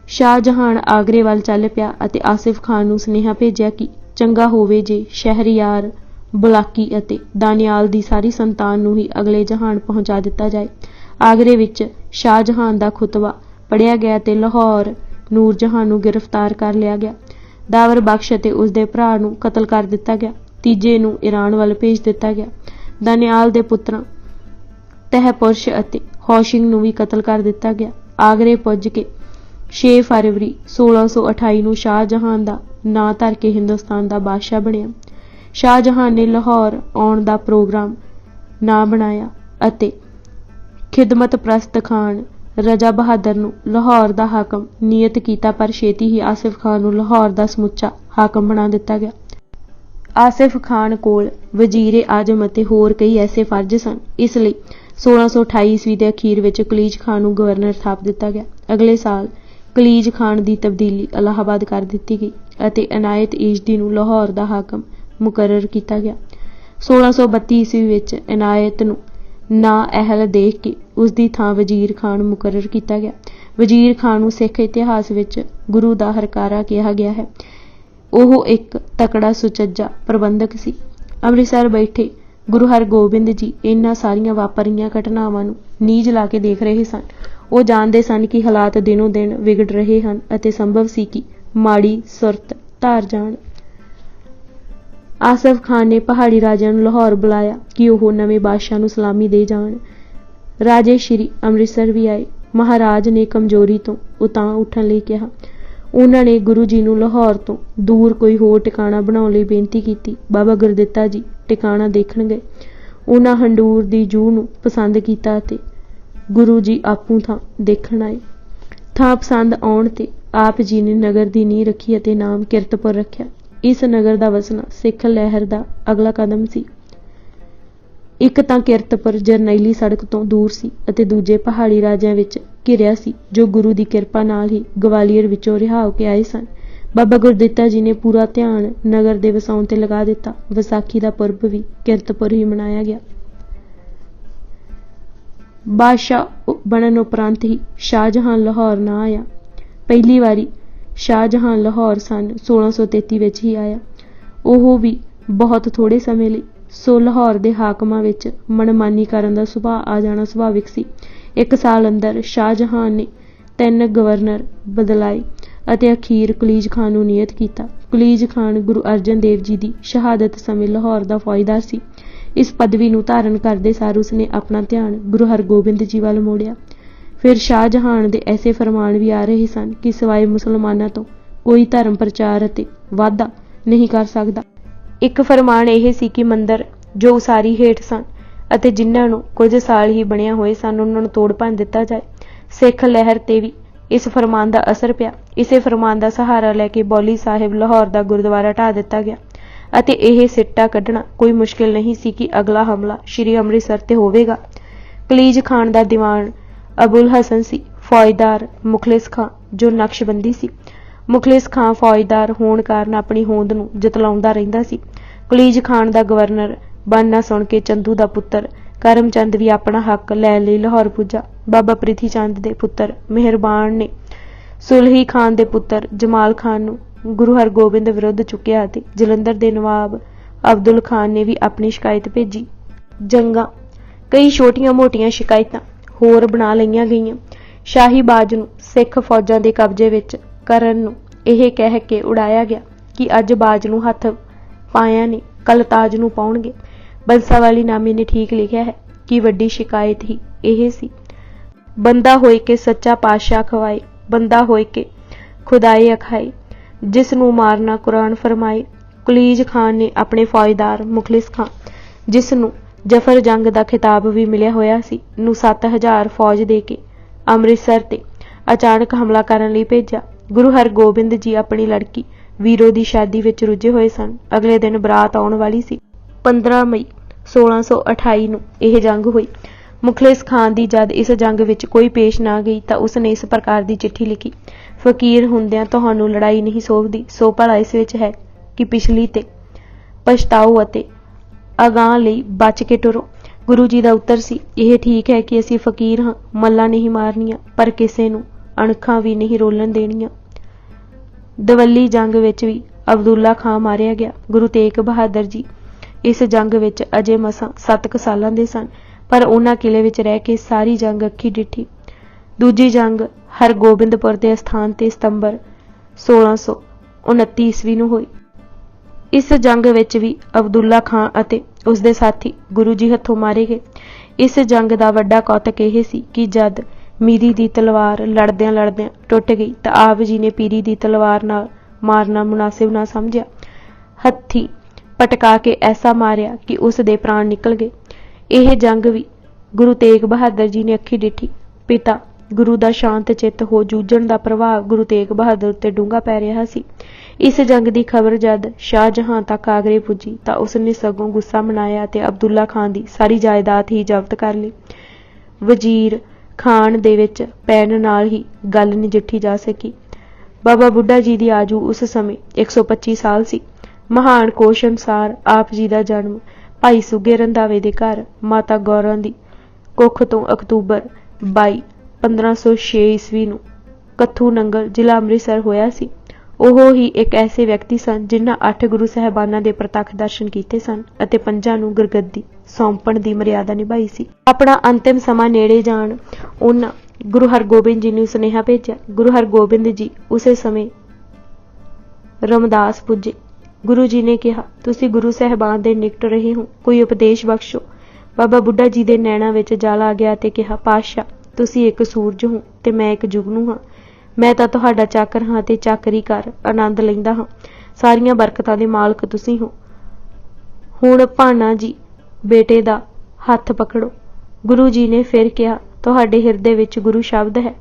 ਸ਼ਾਹਜਹਾਨ ਆਗਰੇ ਵੱਲ ਚੱਲ ਪਿਆ ਅਤੇ ਆਸਿਫ ਖਾਨ ਨੂੰ ਸੁਨੇਹਾ ਭੇਜਿਆ ਕਿ ਚੰਗਾ ਹੋਵੇ ਜੇ ਸ਼ਹਿਰਯਾਰ, ਬੁਲਾਕੀ ਅਤੇ ਦਾਨਿਆਲ ਦੀ ਸਾਰੀ ਸੰਤਾਨ ਨੂੰ ਹੀ ਅਗਲੇ ਜਹਾਨ ਪਹੁੰਚਾ ਦਿੱਤਾ ਜਾਏ। ਆਗਰੇ ਵਿੱਚ ਸ਼ਾਹਜਹਾਨ ਦਾ ਖੁਤਬਾ ਪੜ੍ਹਿਆ ਗਿਆ ਤੇ ਲਾਹੌਰ ਨੂਰ ਜਹਾਂ ਨੂੰ ਗ੍ਰਿਫਤਾਰ ਕਰ ਲਿਆ ਗਿਆ। ਦਾਵਰ ਬਖਸ਼ ਅਤੇ ਉਸਦੇ ਭਰਾ ਨੂੰ ਕਤਲ ਕਰ ਦਿੱਤਾ ਗਿਆ। ਤੀਜੇ ਨੂੰ ਈਰਾਨ ਵੱਲ ਭੇਜ ਦਿੱਤਾ ਗਿਆ। दानियाल दे पुत्रां तहपुरुष अते हौशिंग नूं भी कतल कर दिता गया। आगरे पुज के 6 फरवरी 1628 ਨੂੰ शाहजहां ਦਾ ਨਾਂ ਧਰ ਕੇ ਹਿੰਦੁਸਤਾਨ ਦਾ ਬਾਦਸ਼ਾਹ ਬਣਿਆ। शाहजहां ने लाहौर आउण ਦਾ ਪ੍ਰੋਗਰਾਮ ਨਾ ਬਣਾਇਆ ਅਤੇ ਖਿਦਮਤ ਪ੍ਰਸਤ ਖਾਨ रजा बहादुर ਨੂੰ ਲਾਹੌਰ ਦਾ ਹਾਕਮ ਨਿਯਤ ਕੀਤਾ, ਪਰ ਛੇਤੀ ਹੀ ਆਸਿਫ ਖਾਨ ਨੂੰ ਲਾਹੌਰ ਦਾ ਸਮੁੱਚਾ ਹਾਕਮ ਬਣਾ ਦਿੱਤਾ ਗਿਆ। ਆਸਿਫ ਖਾਨ ਕੋਲ ਵਜ਼ੀਰ ਆਜ਼ਮ ਅਤੇ ਹੋਰ ਕਈ ਐਸੇ ਫਰਜ਼ ਸਨ, ਇਸ ਲਈ 1628 ਈਸਵੀ ਦੇ ਅਖੀਰ ਵਿੱਚ ਕਲੀਜ ਖਾਨ ਨੂੰ ਗਵਰਨਰ ਥਾਪ ਦਿੱਤਾ ਗਿਆ। ਅਗਲੇ ਸਾਲ ਕਲੀਜ ਖਾਨ ਦੀ ਤਬਦੀਲੀ ਇਲਾਹਾਬਾਦ ਕਰ ਦਿੱਤੀ ਗਈ ਅਤੇ ਇਨਾਇਤ ਈਜ਼ਦੀ ਨੂੰ ਲਾਹੌਰ ਦਾ ਹਾਕਮ ਮੁਕਰਰ ਕੀਤਾ ਗਿਆ। 1632 ਈਸਵੀ ਵਿੱਚ ਇਨਾਇਤ ਨੂੰ ਨਾ ਅਹਿਲ ਦੇਖ ਕੇ ਉਸ ਦੀ ਥਾਂ ਵਜ਼ੀਰ ਖਾਨ ਮੁਕਰਰ ਕੀਤਾ ਗਿਆ। ਵਜ਼ੀਰ ਖਾਨ ਨੂੰ ਸਿੱਖ ਇਤਿਹਾਸ ਵਿੱਚ ਗੁਰੂ ਦਾ ਹਰਕਾਰਾ ਕਿਹਾ ਗਿਆ ਹੈ। ਉਹ ਇੱਕ ਤਕੜਾ ਸੁਚੱਜਾ ਪ੍ਰਬੰਧਕ ਸੀ। ਅੰਮ੍ਰਿਤਸਰ ਬੈਠੇ ਗੁਰੂ ਹਰਗੋਬਿੰਦ ਜੀ ਇਹਨਾਂ ਸਾਰੀਆਂ ਵਾਪਰੀਆਂ ਘਟਨਾਵਾਂ ਨੂੰ ਨੀਝ ਲਾ ਕੇ ਦੇਖ ਰਹੇ ਸਨ। ਉਹ ਜਾਣਦੇ ਸਨ ਕਿ ਹਾਲਾਤ ਦਿਨੋਂ ਦਿਨ ਵਿਗੜ ਰਹੇ ਹਨ ਅਤੇ ਸੰਭਵ ਸੀ ਕਿ ਮਾੜੀ ਸੁਰਤ ਧਾਰ ਜਾਣ। ਆਸਿਫ ਖਾਨ ਨੇ ਪਹਾੜੀ ਰਾਜਿਆਂ ਨੂੰ ਲਾਹੌਰ ਬੁਲਾਇਆ ਕਿ ਉਹ ਨਵੇਂ ਬਾਦਸ਼ਾਹ ਨੂੰ ਸਲਾਮੀ ਦੇ ਜਾਣ। ਰਾਜੇ ਸ਼੍ਰੀ ਅੰਮ੍ਰਿਤਸਰ ਵੀ ਆਏ। ਮਹਾਰਾਜ ਨੇ ਕਮਜ਼ੋਰੀ ਤੋਂ ਉਤਾਂ ਉੱਠਣ ਲਈ ਕਿਹਾ। ਉਹਨਾਂ ਨੇ ਗੁਰੂ ਜੀ ਨੂੰ ਲਾਹੌਰ ਤੋਂ ਦੂਰ ਕੋਈ ਹੋਰ ਟਿਕਾਣਾ ਬਣਾਉਣ ਲਈ ਬੇਨਤੀ ਕੀਤੀ। ਬਾਬਾ ਗੁਰਦਿੱਤਾ ਜੀ ਟਿਕਾਣਾ ਦੇਖਣ ਗਏ। ਉਹਨਾਂ ਹੰਡੂਰ ਦੀ ਜੂਹ ਨੂੰ ਪਸੰਦ ਕੀਤਾ ਅਤੇ ਗੁਰੂ ਜੀ ਆਪੂ ਥਾਂ ਦੇਖਣ ਆਏ। ਥਾਂ ਪਸੰਦ ਆਉਣ ਤੇ ਆਪ ਜੀ ਨੇ ਨਗਰ ਦੀ ਨੀਂਹ ਰੱਖੀ ਅਤੇ ਨਾਮ ਕਿਰਤਪੁਰ ਰੱਖਿਆ। ਇਸ ਨਗਰ ਦਾ ਵਸਣਾ ਸਿੱਖ ਲਹਿਰ ਦਾ ਅਗਲਾ ਕਦਮ ਸੀ। ਇੱਕ ਤਾਂ ਕਿਰਤਪੁਰ ਜਰਨੈਲੀ ਸੜਕ ਤੋਂ ਦੂਰ ਸੀ ਅਤੇ ਦੂਜੇ ਪਹਾੜੀ ਰਾਜਿਆਂ ਵਿੱਚ ਘਿਰਿਆ ਸੀ ਜੋ ਗੁਰੂ ਦੀ ਕਿਰਪਾ ਨਾਲ ਹੀ ਗਵਾਲੀਅਰ ਵਿੱਚੋਂ ਰਿਹਾ ਹੋ ਕੇ ਆਏ ਸਨ। ਬਾਬਾ ਗੁਰਦਿੱਤਾ ਜੀ ਨੇ ਪੂਰਾ ਧਿਆਨ ਨਗਰ ਦੇ ਵਸਾਉਣ ਤੇ ਲਗਾ ਦਿੱਤਾ। ਵਿਸਾਖੀ ਦਾ ਪੁਰਬ ਵੀ ਕਿਰਤਪੁਰ ਹੀ ਮਨਾਇਆ ਗਿਆ। ਬਾਦਸ਼ਾਹ ਬਣਨ ਉਪਰੰਤ ਹੀ ਸ਼ਾਹਜਹਾਨ ਲਾਹੌਰ ਨਾ ਆਇਆ। ਪਹਿਲੀ ਵਾਰੀ ਸ਼ਾਹਜਹਾਨ ਲਾਹੌਰ ਸੰਨ 1633 ਵਿੱਚ ਹੀ ਆਇਆ, ਉਹ ਵੀ ਬਹੁਤ ਥੋੜ੍ਹੇ ਸਮੇਂ ਲਈ। ਸੋ ਲਾਹੌਰ ਦੇ ਹਾਕਮਾਂ ਵਿੱਚ ਮਨਮਾਨੀ ਕਰਨ ਦਾ ਸੁਭਾਅ ਆ ਜਾਣਾ ਸੁਭਾਵਿਕ ਸੀ। ਇੱਕ ਸਾਲ ਅੰਦਰ ਸ਼ਾਹਜਹਾਨ ਨੇ 3 ਗਵਰਨਰ ਬਦਲਾਏ ਅਤੇ ਅਖੀਰ ਕਲੀਜ ਖਾਨ ਨੂੰ ਨਿਯਤ ਕੀਤਾ। ਕਲੀਜ ਖਾਨ ਗੁਰੂ ਅਰਜਨ ਦੇਵ ਜੀ ਦੀ ਸ਼ਹਾਦਤ ਸਮੇਂ ਲਾਹੌਰ ਦਾ ਫੌਜਦਾਰ ਸੀ। ਇਸ ਪਦਵੀ ਨੂੰ ਧਾਰਨ ਕਰਦੇ ਸਾਰ ਉਸਨੇ ਆਪਣਾ ਧਿਆਨ ਗੁਰੂ ਹਰਗੋਬਿੰਦ ਜੀ ਵੱਲ ਮੋੜਿਆ। ਫਿਰ ਸ਼ਾਹਜਹਾਨ ਦੇ ਐਸੇ ਫਰਮਾਨ ਵੀ ਆ ਰਹੇ ਸਨ ਕਿ ਸਿਵਾਏ ਮੁਸਲਮਾਨਾਂ ਤੋਂ ਕੋਈ ਧਰਮ ਪ੍ਰਚਾਰ ਅਤੇ ਵਾਧਾ ਨਹੀਂ ਕਰ ਸਕਦਾ। ਇੱਕ ਫਰਮਾਨ ਇਹ ਸੀ ਕਿ ਮੰਦਰ ਜੋ ਉਸਾਰੀ ਹੇਠ ਸਨ ਅਤੇ ਜਿਨ੍ਹਾਂ ਨੂੰ ਕੁਝ ਸਾਲ ਹੀ ਬਣਿਆ ਹੋਏ ਸਨ, ਉਹਨਾਂ ਨੂੰ ਤੋੜ ਭੰਨ ਦਿੱਤਾ ਜਾਏ। ਸਿੱਖ ਲਹਿਰ ਤੇ ਵੀ ਇਸ ਫਰਮਾਨ ਦਾ ਅਸਰ ਪਿਆ। ਇਸੇ ਫਰਮਾਨ ਦਾ ਸਹਾਰਾ ਲੈ ਕੇ ਬੌਲੀ ਸਾਹਿਬ ਲਾਹੌਰ ਦਾ ਗੁਰਦੁਆਰਾ ਢਾਹ ਦਿੱਤਾ ਗਿਆ ਅਤੇ ਇਹ ਸਿੱਟਾ ਕੱਢਣਾ ਕੋਈ ਮੁਸ਼ਕਿਲ ਨਹੀਂ ਸੀ ਕਿ ਅਗਲਾ ਹਮਲਾ ਸ਼੍ਰੀ ਅੰਮ੍ਰਿਤਸਰ ਤੇ ਹੋਵੇਗਾ। ਕਲੀਜ ਖਾਨ ਦਾ ਦੀਵਾਨ ਅਬੁਲ ਹਸਨ ਸੀ। ਫੌਜਦਾਰ ਮੁਖਲਿਸ ਖਾਂ ਜੋ ਨਕਸ਼ਬੰਦੀ ਸੀ। ਮੁਖਲਿਸ ਖਾਂ ਫੌਜਦਾਰ ਹੋਣ ਕਾਰਨ ਆਪਣੀ ਹੋਂਦ ਨੂੰ ਜਤਲਾਉਂਦਾ ਰਹਿੰਦਾ ਸੀ। ਕਲੀਜ ਖਾਨ ਦਾ ਗਵਰਨਰ ਬਣਨਾ ਸੁਣ ਕੇ ਚੰਦੂ ਦਾ ਪੁੱਤਰ ਕਰਮਚੰਦ ਵੀ ਆਪਣਾ ਹੱਕ ਲੈਣ ਲਈ ਲਾਹੌਰ ਪੁੱਜਾ। ਬਾਬਾ ਪ੍ਰਿਥੀ ਚੰਦ ਦੇ ਪੁੱਤਰ ਮਿਹਰਬਾਨ ਨੇ ਸੁਲਹੀ ਖਾਨ ਦੇ ਪੁੱਤਰ ਜਮਾਲ ਖਾਨ ਨੂੰ ਗੁਰੂ ਹਰਗੋਬਿੰਦ ਵਿਰੁੱਧ ਚੁੱਕਿਆ ਅਤੇ ਜਲੰਧਰ ਦੇ ਨਵਾਬ ਅਬਦੁਲ ਖਾਨ ਨੇ ਵੀ ਆਪਣੀ ਸ਼ਿਕਾਇਤ ਭੇਜੀ। ਜੰਗਾਂ ਕਈ ਛੋਟੀਆਂ-ਮੋਟੀਆਂ ਸ਼ਿਕਾਇਤਾਂ ਹੋਰ ਬਣਾ ਲਈਆਂ ਗਈਆਂ। ਸ਼ਾਹੀ ਬਾਜ ਨੂੰ ਸਿੱਖ ਫੌਜਾਂ ਦੇ ਕਬਜ਼ੇ ਵਿੱਚ ਕਰਨ ਨੂੰ ਇਹ ਕਹਿ ਕੇ ਉਡਾਇਆ ਗਿਆ ਕਿ ਅੱਜ ਬਾਜ ਨੂੰ ਹੱਥ ਪਾਇਆ ਨੇ, ਕੱਲ ਤਾਜ ਨੂੰ ਪਾਉਣਗੇ। ਬੰਸਾਵਾਲੀ ਨਾਮੇ ਨੇ ਠੀਕ ਲਿਖਿਆ ਹੈ ਕਿ ਵੱਡੀ ਸ਼ਿਕਾਇਤ ਹੀ ਇਹ ਸੀ। ਬੰਦਾ ਹੋਏ ਕੇ ਸੱਚਾ ਪਾਤਸ਼ਾਹ ਖਵਾਏ, ਬੰਦਾ ਹੋਏ ਕੇ ਖੁਦਾਏ ਅਖਾਏ, ਜਿਸ ਨੂੰ ਮਾਰਨਾ ਕੁਰਾਨ ਫਰਮਾਏ। ਕਲੀਜ ਖਾਨ ਨੇ ਆਪਣੇ ਫੌਜਦਾਰ ਮੁਖਲਿਸ ਖਾਂ, ਜਿਸ ਨੂੰ ਜਫਰ ਜੰਗ ਦਾ ਖਿਤਾਬ ਵੀ ਮਿਲਿਆ ਹੋਇਆ ਸੀ, ਨੂੰ 7000 ਫੌਜ ਦੇ ਕੇ ਅੰਮ੍ਰਿਤਸਰ ਤੇ ਅਚਾਨਕ ਹਮਲਾ ਕਰਨ ਲਈ ਭੇਜਿਆ। ਗੁਰੂ ਹਰਗੋਬਿੰਦ ਜੀ ਆਪਣੀ ਲੜਕੀ ਵੀਰੋ ਦੀ ਸ਼ਾਦੀ ਵਿੱਚ ਰੁੱਝੇ ਹੋਏ ਸਨ। ਅਗਲੇ ਦਿਨ ਬਰਾਤ ਆਉਣ ਵਾਲੀ ਸੀ। 15 ਮਈ 1628 ਨੂੰ ਇਹ ਜੰਗ ਹੋਈ। ਮੁਖਲਿਸ ਖਾਨ ਦੀ ਜਦ ਇਸ ਜੰਗ ਵਿੱਚ ਕੋਈ ਪੇਸ਼ ਨਾ ਗਈ ਤਾਂ ਉਸਨੇ ਇਸ ਪ੍ਰਕਾਰ ਦੀ ਚਿੱਠੀ ਲਿਖੀ। ਫਕੀਰ ਹੁੰਦਿਆਂ ਤੁਹਾਨੂੰ ਲੜਾਈ ਨਹੀਂ ਸੋਭਦੀ, ਸੋ ਭਲਾ ਇਸ ਵਿੱਚ ਹੈ ਕਿ ਪਿਛਲੀ ਤੇ ਪਛਤਾਓ ਅਤੇ ਅਗਾਂਹ ਲਈ ਬਚ ਕੇ ਟੁਰੋ। ਗੁਰੂ ਜੀ ਦਾ ਉੱਤਰ ਸੀ, ਇਹ ਠੀਕ ਹੈ ਕਿ ਅਸੀਂ ਫਕੀਰ ਹਾਂ, ਮੱਲਾਂ ਨਹੀਂ ਮਾਰਨੀਆਂ, ਪਰ ਕਿਸੇ ਨੂੰ ਅਣਖਾਂ ਵੀ ਨਹੀਂ ਰੋਲਣ ਦੇਣੀਆਂ। ਦਵੱਲੀ ਜੰਗ ਵਿੱਚ ਵੀ ਅਬਦੁੱਲਾ ਖਾਂ ਮਾਰਿਆ ਗਿਆ। ਗੁਰੂ ਤੇਗ ਬਹਾਦਰ ਜੀ ਇਸ ਜੰਗ ਵਿੱਚ ਅਜੇ ਮਸਾਂ 7 ਸਾਲਾਂ ਦੇ ਸਨ, ਪਰ ਉਹਨਾਂ ਕਿਲੇ ਵਿੱਚ ਰਹਿ ਕੇ ਸਾਰੀ ਜੰਗ ਅੱਖੀ ਡਿੱਠੀ। ਦੂਜੀ ਜੰਗ ਹਰਗੋਬਿੰਦਪੁਰ ਦੇ ਅਸਥਾਨ ਤੇ ਸਤੰਬਰ 1629 ਈਸਵੀ ਨੂੰ ਹੋਈ। इस जंग विच भी अब्दुल्ला खां अते उसदे साथी गुरु जी हत्थों मारे गए। इस जंग दा वड्डा कौतक यह सी कि जद मीरी दी तलवार लड़दियां लड़दियां टुट गई तां आप जी ने पीरी दी तलवार नाल मारना मुनासिब ना समझिया। हत्थी पटका के ऐसा मारिया कि उस दे प्राण निकल गए। यह जंग भी गुरु तेग बहादुर जी ने अखी डिठी। पिता गुरु दा शांत चित्त हो जूझण दा प्रभाव गुरु तेग बहादुर उत्ते डूंगा पै रिहा सी। इस जंग दी खबर जद शाहजहां तक आगरे पुजी तां उसने सगों गुस्सा मनाया ते अब्दुल्ला खान दी सारी जायदाद ही जब्त कर ली। वजीर खान दे विच पैण नाल ही गल नजिठी जा सकी। बाबा बुढ़ा जी दी आजू उस समय 125 साल सी। महान कोश अनुसार आप जी दा जन्म भाई सुगे रंधावे दे घर माता गौरा दी कुख तो अक्तूबर 22 1506 ईस्वी नूं कत्थू नंगल जिला अमृतसर होया सी। ਉਹ ਹੀ ਇੱਕ ਐਸੇ ਵਿਅਕਤੀ ਸਨ ਜਿਨ੍ਹਾਂ 8 ਗੁਰੂ ਸਾਹਿਬਾਨਾਂ ਦੇ ਪ੍ਰਤੱਖ ਦਰਸ਼ਨ ਕੀਤੇ ਸਨ ਅਤੇ 5 ਨੂੰ ਗੁਰਗੱਦੀ ਸੌਂਪਣ ਦੀ ਮਰਿਆਦਾ ਨਿਭਾਈ ਸੀ। ਆਪਣਾ ਅੰਤਿਮ ਸਮਾਂ ਨੇੜੇ ਜਾਣ ਉਹਨਾਂ ਗੁਰੂ ਹਰਗੋਬਿੰਦ ਜੀ ਨੂੰ ਸੁਨੇਹਾ ਭੇਜਿਆ। ਗੁਰੂ ਹਰਗੋਬਿੰਦ ਜੀ ਉਸੇ ਸਮੇਂ ਰਮਦਾਸ ਪੁੱਜੇ। ਗੁਰੂ ਜੀ ਨੇ ਕਿਹਾ, ਤੁਸੀਂ ਗੁਰੂ ਸਾਹਿਬਾਨ ਦੇ ਨਿਕਟ ਰਹੇ ਹੋ, ਕੋਈ ਉਪਦੇਸ਼ ਬਖਸ਼ੋ। ਬਾਬਾ ਬੁੱਢਾ ਜੀ ਦੇ ਨੈਣਾਂ ਵਿੱਚ ਜਲ ਆ ਗਿਆ ਤੇ ਕਿਹਾ, ਪਾਤਸ਼ਾਹ ਤੁਸੀਂ ਇੱਕ ਸੂਰਜ ਹੋ ਤੇ ਮੈਂ ਇੱਕ ਜੁਗਨੂ ਹਾਂ। ਮੈਂ ਤਾਂ ਤੁਹਾਡਾ ਚਾਕਰ ਹਾਂ ਤੇ ਚਾਕਰੀ ਕਰ ਆਨੰਦ ਲੈਂਦਾ ਹਾਂ। ਸਾਰੀਆਂ ਬਰਕਤਾਂ ਦੇ ਮਾਲਕ ਤੁਸੀਂ ਹੋ। ਹੁਣ ਭਾਣਾ ਜੀ ਬੇਟੇ ਦਾ ਹੱਥ ਪਕੜੋ। ਗੁਰੂ ਜੀ ਨੇ ਫਿਰ ਕਿਹਾ, ਤੁਹਾਡੇ ਹਿਰਦੇ ਵਿੱਚ ਗੁਰੂ ਸ਼ਬਦ ਹੈ।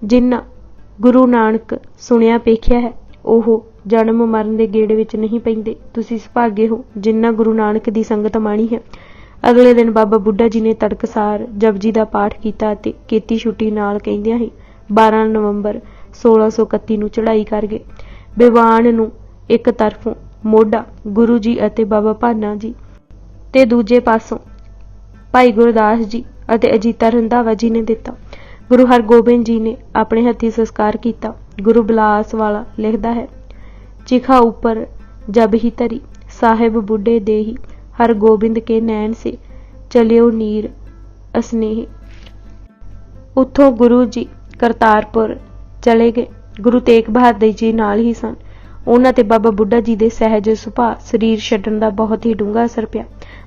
ਜਿਨ੍ਹਾਂ ਗੁਰੂ ਨਾਨਕ ਸੁਣਿਆ ਪੇਖਿਆ ਹੈ ਉਹ ਜਨਮ ਮਰਨ ਦੇ ਗੇੜੇ ਵਿੱਚ ਨਹੀਂ ਪੈਂਦੇ। ਤੁਸੀਂ ਸੁਭਾਗੇ ਹੋ ਜਿਨ੍ਹਾਂ ਗੁਰੂ ਨਾਨਕ ਦੀ ਸੰਗਤ ਮਾਣੀ ਹੈ। ਅਗਲੇ ਦਿਨ ਬਾਬਾ ਬੁੱਢਾ ਜੀ ਨੇ ਤੜਕਸਾਰ ਜਪਜੀ ਦਾ ਪਾਠ ਕੀਤਾ ਅਤੇ ਕੀਤੀ ਛੁੱਟੀ ਨਾਲ ਕਹਿੰਦਿਆਂ ਹੀ 12 ਨਵੰਬਰ 1631 ਨੂੰ ਚੜ੍ਹਾਈ ਕਰ ਗਏ। ਬਿਵਾਨ ਨੂੰ ਇੱਕ ਤਰਫੋਂ ਮੋਢਾ ਗੁਰੂ ਜੀ ਅਤੇ ਬਾਬਾ ਭਾਨਾ ਜੀ ਤੇ ਦੂਜੇ ਪਾਸੋਂ ਭਾਈ ਗੁਰਦਾਸ ਜੀ ਅਤੇ ਅਜੀਤਾ ਰੰਧਾਵਾ ਜੀ ਨੇ ਦਿੱਤਾ। ਗੁਰੂ ਹਰਗੋਬਿੰਦ ਜੀ ਨੇ ਆਪਣੇ ਹੱਥੀਂ ਸੰਸਕਾਰ ਕੀਤਾ। ਗੁਰੂ ਬਿਲਾਸ ਵਾਲਾ ਲਿਖਦਾ ਹੈ, ਚਿਖਾ ਉੱਪਰ ਜਬ ਹੀ ਧਰੀ ਸਾਹਿਬ ਬੁੱਢੇ ਦੇਹੀ ਹਰਗੋਬਿੰਦ ਕੇ ਨੈਣ ਸੇ ਚਲਿਓ ਨੀਰ ਅਸਨੇਹ। ਉੱਥੋਂ ਗੁਰੂ ਜੀ ਕਰਤਾਰਪੁਰ ਚਲੇ ਗਏ। ਗੁਰੂ ਤੇਗ ਬਹਾਦਰ ਜੀ ਨਾਲ ਹੀ ਸਨ। ਉਹਨਾਂ ਤੇ ਬਾਬਾ ਬੁੱਢਾ ਜੀ ਦੇ ਸਹਿਜ ਸੁਭਾਅ ਸਰੀਰ ਛੱਡਣ ਦਾ ਬਹੁਤ ਹੀ ਡੂੰਘਾ ਅਸਰ ਪਿਆ।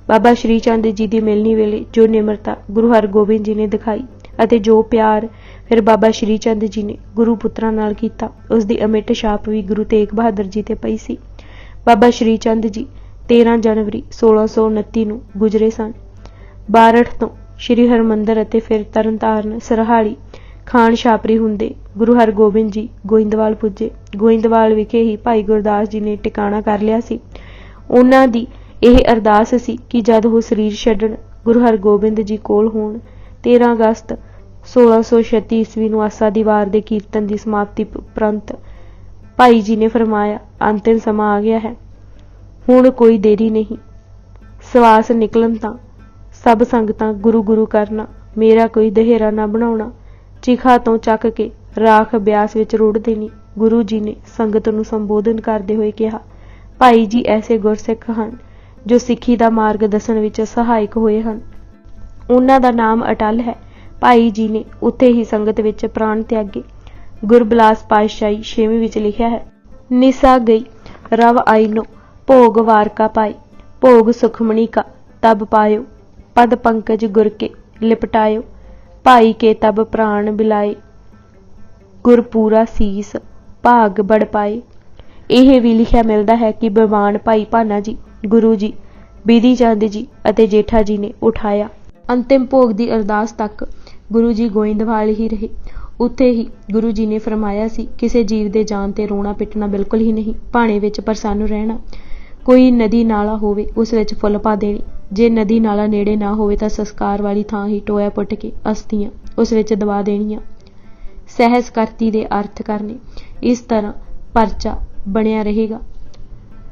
ਬਾਬਾ ਸ਼੍ਰੀ ਚੰਦ ਜੀ ਦੀ ਮਿਲਣੀ ਵੇਲੇ ਜੋ ਨਿਮਰਤਾ ਗੁਰੂ ਹਰਗੋਬਿੰਦ ਜੀ ਨੇ ਦਿਖਾਈ ਅਤੇ ਜੋ ਪਿਆਰ ਫਿਰ ਬਾਬਾ ਸ਼੍ਰੀ ਚੰਦ ਜੀ ਨੇ ਗੁਰੂ ਪੁੱਤਰਾਂ ਨਾਲ ਕੀਤਾ, ਉਸ ਦੀ ਅਮਿੱਟ ਛਾਪ ਵੀ ਗੁਰੂ ਤੇਗ ਬਹਾਦਰ ਜੀ ਤੇ ਪਈ ਸੀ। ਬਾਬਾ ਸ਼੍ਰੀ ਚੰਦ ਜੀ 13 ਜਨਵਰੀ 1629 ਨੂੰ ਗੁਜਰੇ ਸਨ। ਬਾਰਠ ਤੋਂ ਸ਼੍ਰੀ ਹਰਿਮੰਦਰ ਅਤੇ ਫਿਰ ਤਰਨਤਾਰਨ ਸਰਹਾਲੀ ਖਾਨ ਛਾਪਰੀ ਹੁੰਦੇ ਗੁਰੂ ਹਰਗੋਬਿੰਦ ਜੀ ਗੋਇੰਦਵਾਲ ਪੁੱਜੇ। ਗੋਇੰਦਵਾਲ ਵਿਖੇ ਹੀ ਭਾਈ ਗੁਰਦਾਸ ਜੀ ਨੇ ਟਿਕਾਣਾ ਕਰ ਲਿਆ ਸੀ। ਉਹਨਾਂ ਦੀ ਇਹ ਅਰਦਾਸ ਸੀ ਕਿ ਜਦ ਉਹ ਸਰੀਰ ਛੱਡਣ ਗੁਰੂ ਹਰਗੋਬਿੰਦ ਜੀ ਕੋਲ ਹੋਣ। 13 ਅਗਸਤ 1636 ਈਸਵੀ ਨੂੰ ਆਸਾ ਦੀ ਵਾਰ ਦੇ ਕੀਰਤਨ ਦੀ ਸਮਾਪਤੀ ਉਪਰੰਤ ਭਾਈ ਜੀ ਨੇ ਫਰਮਾਇਆ, ਅੰਤਿਮ ਸਮਾਂ ਆ ਗਿਆ ਹੈ, ਹੁਣ ਕੋਈ ਦੇਰੀ ਨਹੀਂ। ਸਵਾਸ ਨਿਕਲਣ ਤਾਂ ਸਭ ਸੰਗਤਾਂ ਗੁਰੂ ਗੁਰੂ ਕਰਨਾ, ਮੇਰਾ ਕੋਈ ਦਹੇਰਾ ਨਾ ਬਣਾਉਣਾ। ਚਿਖਾ ਤੋਂ ਚੱਕ ਕੇ ਰਾਖ ਬਿਆਸ ਵਿੱਚ ਰੁੜ ਦੇਣੀ। ਗੁਰੂ ਜੀ ਨੇ ਸੰਗਤ ਨੂੰ ਸੰਬੋਧਨ ਕਰਦੇ ਹੋਏ ਕਿਹਾ, ਭਾਈ ਜੀ ਐਸੇ ਗੁਰਸਿੱਖ ਹਨ ਜੋ ਸਿੱਖੀ ਦਾ ਮਾਰਗ ਦੱਸਣ ਵਿੱਚ ਸਹਾਇਕ ਹੋਏ ਹਨ। ਉਹਨਾਂ ਦਾ ਨਾਮ ਅਟਲ ਹੈ। ਭਾਈ ਜੀ ਨੇ ਉੱਥੇ ਹੀ ਸੰਗਤ ਵਿੱਚ ਪ੍ਰਾਣ ਤਿਆਗੇ। ਗੁਰਬਿਲਾਸ ਪਾਤਸ਼ਾਹੀ 6ਵੀਂ ਵਿੱਚ ਲਿਖਿਆ ਹੈ, ਨਿਸਾ ਗਈ ਰਵ ਆਈਨੋ ਭੋਗ ਵਾਰ ਕਾ ਪਾਏ, ਭੋਗ ਸੁਖਮਣੀ ਕਾ ਤਬ ਪਾਇਓ, ਪਦ ਪੰਕਜ ਗੁਰ ਕੇ ਲਿਪਟਾਇਓ, ਭਾਈ ਕੇ ਤਬ ਪ੍ਰਾਣ ਬਿਲਾਏ, ਗੁਰਪੂਰਾ ਸੀਸ ਭਾਗ ਬੜ ਪਾਏ। ਇਹ ਵੀ ਲਿਖਿਆ ਮਿਲਦਾ ਹੈ ਕਿ ਬਿਵਾਨ ਭਾਈ ਭਾਨਾ ਜੀ, ਗੁਰੂ ਜੀ, ਬਿਧੀ ਚੰਦ ਜੀ ਅਤੇ ਜੇਠਾ ਜੀ ਨੇ ਉਠਾਇਆ। ਅੰਤਿਮ ਭੋਗ ਦੀ ਅਰਦਾਸ ਤੱਕ ਗੁਰੂ ਜੀ ਗੋਇੰਦਵਾਲ ਹੀ ਰਹੇ। ਉੱਥੇ ਹੀ ਗੁਰੂ ਜੀ ਨੇ ਫਰਮਾਇਆ ਸੀ, ਕਿਸੇ ਜੀਵ ਦੇ ਜਾਨ ਤੇ ਰੋਣਾ ਪਿੱਟਣਾ ਬਿਲਕੁਲ ਹੀ ਨਹੀਂ, ਭਾਣੇ ਵਿੱਚ ਪ੍ਰਸੰਨ ਰਹਿਣਾ। ਕੋਈ ਨਦੀ ਨਾਲਾ ਹੋਵੇ ਉਸ ਵਿੱਚ ਫੁੱਲ ਪਾ ਦੇਣੀ। ਜੇ ਨਦੀ ਨਾਲਾ ਨੇੜੇ ਨਾ ਹੋਵੇ ਤਾਂ ਸੰਸਕਾਰ ਵਾਲੀ ਥਾਂ ਹੀ ਟੋਇਆ ਪੁੱਟ ਕੇ ਅਸਥੀਆਂ ਉਸ ਵਿੱਚ ਦਬਾ ਦੇਣੀਆਂ। ਸਹਿਜ ਕਰਤੀ ਦੇ ਅਰਥ ਕਰਨੇ। ਇਸ ਤਰ੍ਹਾਂ ਪਰਚਾ ਬਣਿਆ ਰਹੇਗਾ।